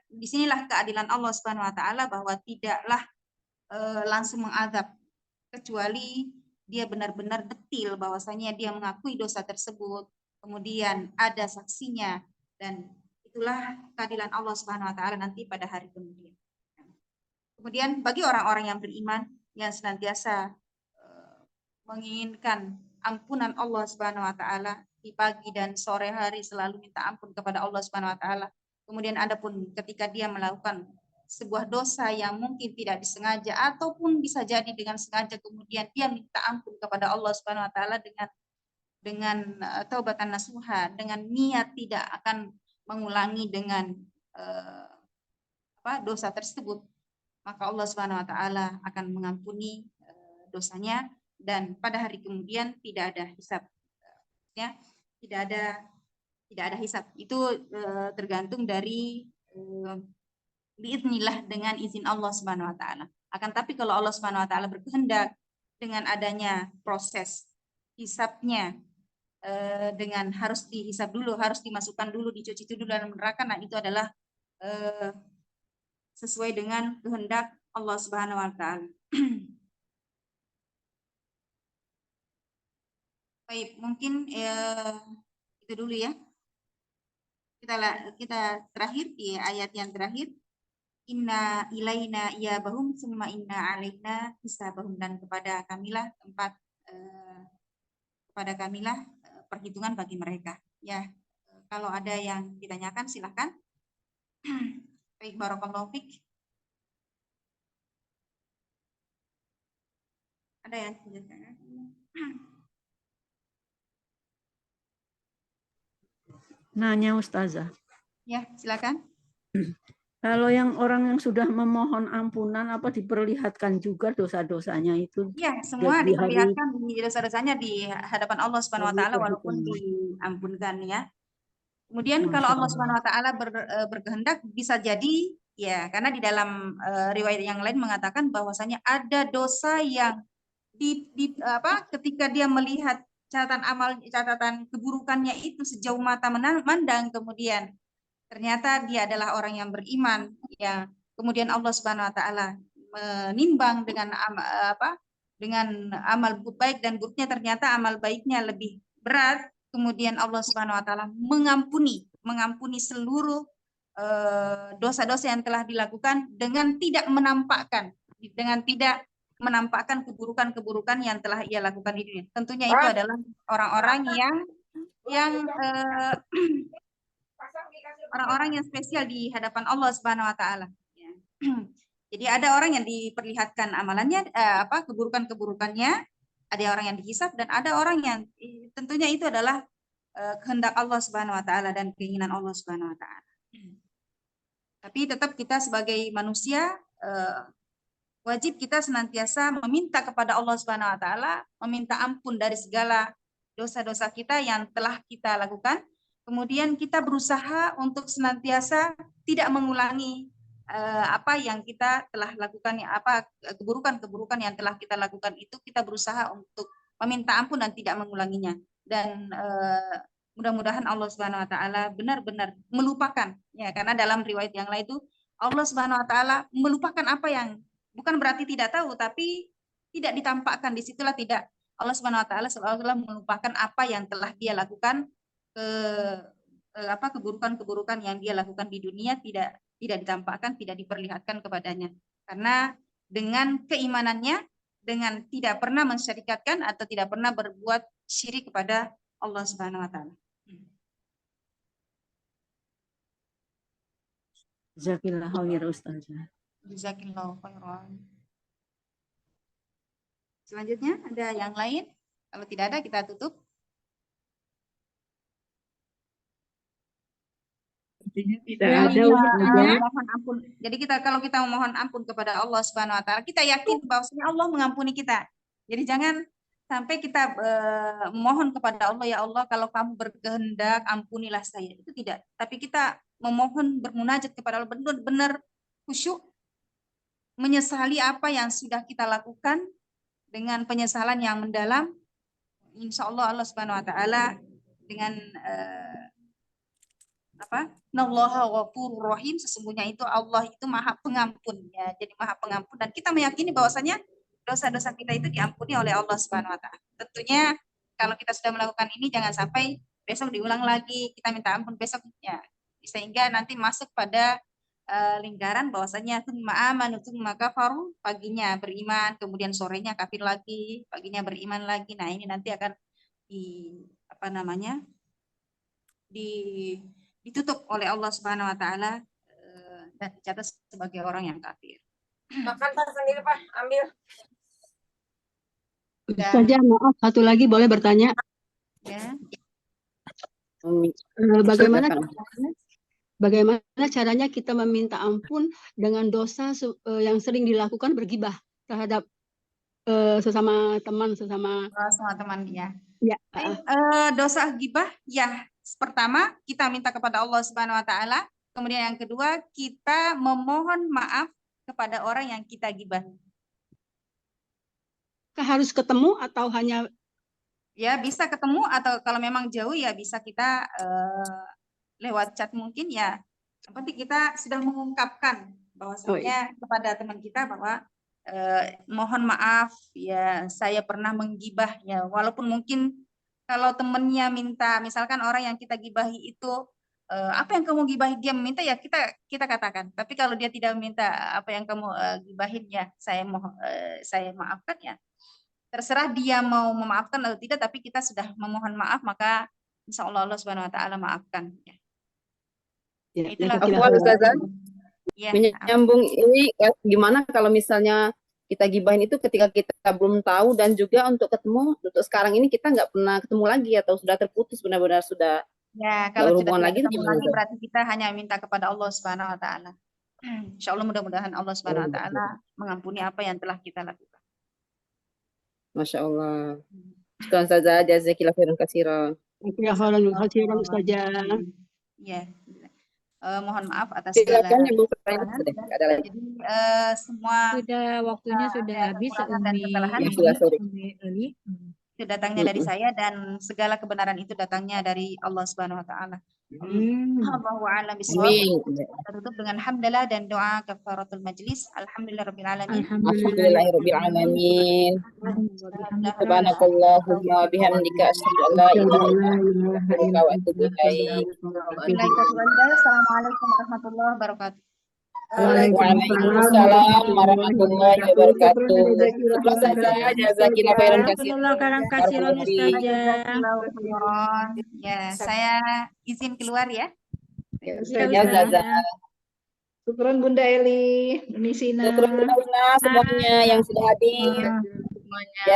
Di sinilah keadilan Allah Subhanahu wa taala, bahwa tidaklah langsung mengadab, kecuali dia benar-benar detil bahwasanya dia mengakui dosa tersebut, kemudian ada saksinya, dan itulah keadilan Allah Subhanahu wa taala nanti pada hari kemudian. Kemudian bagi orang-orang yang beriman yang senantiasa menginginkan ampunan Allah Subhanahu wa taala di pagi dan sore hari, selalu minta ampun kepada Allah Subhanahu wa taala. Kemudian adapun ketika dia melakukan sebuah dosa yang mungkin tidak disengaja ataupun bisa jadi dengan sengaja, kemudian dia minta ampun kepada Allah Subhanahu wa taala dengan taubatan nasuha, dengan niat tidak akan mengulangi dengan dosa tersebut, maka Allah Subhanahu wa taala akan mengampuni dosanya, dan pada hari kemudian tidak ada hisab, ya, tidak ada hisab. Itu tergantung dari biiznillah, dengan izin Allah Subhanahu wa taala. Akan tapi kalau Allah Subhanahu wa taala berkehendak dengan adanya proses hisabnya, dengan harus dihisab dulu, harus dimasukkan dulu, dicuci dulu dalam neraka, nah itu adalah sesuai dengan kehendak Allah Subhanahu wa taala. Baik, mungkin itu dulu ya. Kita terakhir di ayat yang terakhir. Inna ilaina iyabahum summa inna alaina hisabahum, dan kepada kamilah perhitungan bagi mereka. Ya, kalau ada yang ditanyakan silahkan. Baik, barakallahu fiik. Ada yang ditanyakan? Nanya Ustazah. Ya, silakan. Kalau yang orang yang sudah memohon ampunan, apa diperlihatkan juga dosa-dosanya itu Ya, semua di hari diperlihatkan di dosa-dosanya di hadapan Allah Subhanahu wa taala walaupun perhitungan. diampunkan ya. Kemudian kalau Masya Allah Allah. Subhanahu wa taala berkehendak bisa jadi ya, karena di dalam riwayat yang lain mengatakan bahwasanya ada dosa yang ketika dia melihat catatan keburukannya itu sejauh mata memandang, kemudian ternyata dia adalah orang yang beriman ya, kemudian Allah Subhanahu wa taala menimbang dengan amal baik dan buruknya, ternyata amal baiknya lebih berat, kemudian Allah Subhanahu wa taala mengampuni seluruh dosa-dosa yang telah dilakukan dengan tidak menampakkan keburukan-keburukan yang telah ia lakukan di dunia. Tentunya itu adalah orang-orang yang spesial di hadapan Allah Subhanahu wa taala. Ya. Jadi ada orang yang diperlihatkan amalannya keburukan-keburukannya, ada orang yang dihisab dan ada orang yang tentunya itu adalah kehendak Allah Subhanahu wa taala dan keinginan Allah Subhanahu wa taala. Tapi tetap kita sebagai manusia wajib kita senantiasa meminta kepada Allah Subhanahu wa taala, meminta ampun dari segala dosa-dosa kita yang telah kita lakukan. Kemudian kita berusaha untuk senantiasa tidak mengulangi apa yang kita telah lakukan, keburukan-keburukan yang telah kita lakukan itu, kita berusaha untuk meminta ampun dan tidak mengulanginya. Dan mudah-mudahan Allah Subhanahu wa taala benar-benar melupakan ya, karena dalam riwayat yang lain itu Allah Subhanahu wa taala melupakan apa yang bukan berarti tidak tahu, tapi tidak ditampakkan. Disitulah tidak, Allah Subhanahu wa taala seolah-olah melupakan apa yang telah dia lakukan, keburukan-keburukan yang dia lakukan di dunia tidak ditampakkan, tidak diperlihatkan kepadanya. Karena dengan keimanannya, dengan tidak pernah mensyarikatkan atau tidak pernah berbuat syirik kepada Allah Subhanahu wa taala. Jazakillah khair Ustazah. Jazakillahu khairan. Selanjutnya ada yang lain? Kalau tidak ada kita tutup. Tidak Ya, ada Ustazah. Mohon ampun. Jadi kalau kita memohon ampun kepada Allah Subhanahu wa taala, kita yakin bahwasanya Allah mengampuni kita. Jadi jangan sampai kita memohon kepada Allah, ya Allah kalau kamu berkehendak ampunilah saya. Itu tidak. Tapi kita memohon bermunajat kepada Allah benar-benar khusyuk, menyesali apa yang sudah kita lakukan dengan penyesalan yang mendalam. Insya Allah Allah Subhanahu wa taala dengan Nallaha ghafurur rahim, sesungguhnya itu Allah itu Maha Pengampun ya. Jadi Maha Pengampun, dan kita meyakini bahwasanya dosa-dosa kita itu diampuni oleh Allah Subhanahu wa taala. Tentunya kalau kita sudah melakukan ini jangan sampai besok diulang lagi, kita minta ampun besok ya. Sehingga nanti masuk pada lingkaran bahwasanya tsumma amanu tsumma kafaru, paginya beriman, kemudian sorenya kafir lagi, paginya beriman lagi. Nah, ini nanti akan ditutup oleh Allah Subhanahu wa taala dan dicatat sebagai orang yang kafir. Makan Pak sendiri Pak, ambil. Ustazah, maaf, satu lagi boleh bertanya? Ya. Bagaimana caranya kita meminta ampun dengan dosa yang sering dilakukan, bergibah terhadap sesama teman, sesama teman ya. Ya. Dosa gibah ya, pertama kita minta kepada Allah Subhanahu wa taala, kemudian yang kedua kita memohon maaf kepada orang yang kita gibahi. Harus ketemu atau hanya ya, bisa ketemu, atau kalau memang jauh ya bisa kita lewat chat mungkin ya. Yang penting kita sudah mengungkapkan bahwasanya kepada teman kita bahwa mohon maaf ya, saya pernah menggibah ya, walaupun mungkin kalau temennya minta, misalkan orang yang kita gibahi itu apa yang kamu gibahi, dia meminta ya kita katakan. Tapi kalau dia tidak meminta apa yang kamu gibahin ya, saya maafkan ya. Terserah dia mau memaafkan atau tidak, tapi kita sudah memohon maaf, maka insya Allah Allah Subhanahu wa taala maafkan ya. Itulah Ustazah. Ya, menyambung ini gimana kalau misalnya kita gibahin itu ketika kita belum tahu, dan juga untuk ketemu, untuk sekarang ini kita nggak pernah ketemu lagi atau sudah terputus benar-benar sudah ya, kalau hubungan sudah lagi, ketemu lagi berarti kita hanya minta kepada Allah Subhanahu wa taala. Insya Allah mudah-mudahan Allah Subhanahu Wa Taala mengampuni apa yang telah kita lakukan. Masya Allah. Syukran Ustazah, jazakillah khairan katsiran. Khairan Ustazah. Ya. Mohon maaf atas Silakan segala Ibu kesalahan. sudah ada lagi. Jadi semua Sudah waktunya sudah habis, kekurangan dan kesalahan Ya, sudah, sorry. Uli. itu datangnya dari saya dan segala kebenaran itu datangnya dari Allah Subhanahu Wa Taala. Allahu a'lam bishawab. Amin. Kita tutup dengan hamdalah dan doa kafaratul majlis. Alhamdulillahirabbil alamin. Alhamdulillahirabbil alamin. Subhanakallahumma bihamdika asyhadu an la ilaha illa anta wa atubu ilaik. Assalamualaikum warahmatullahi wabarakatuh. Waalaikumsalam warahmatullahi wabarakatuh. Syukran Ustazah, jazakillah khairan Jazakallah khairan katsiran Ustazah. Ya, saya izin keluar ya. Ya, Ustazah. Syukron Bunda Eli, Bunda Sina. Syukran Bunda Una semuanya yang sudah hadir. Semuanya.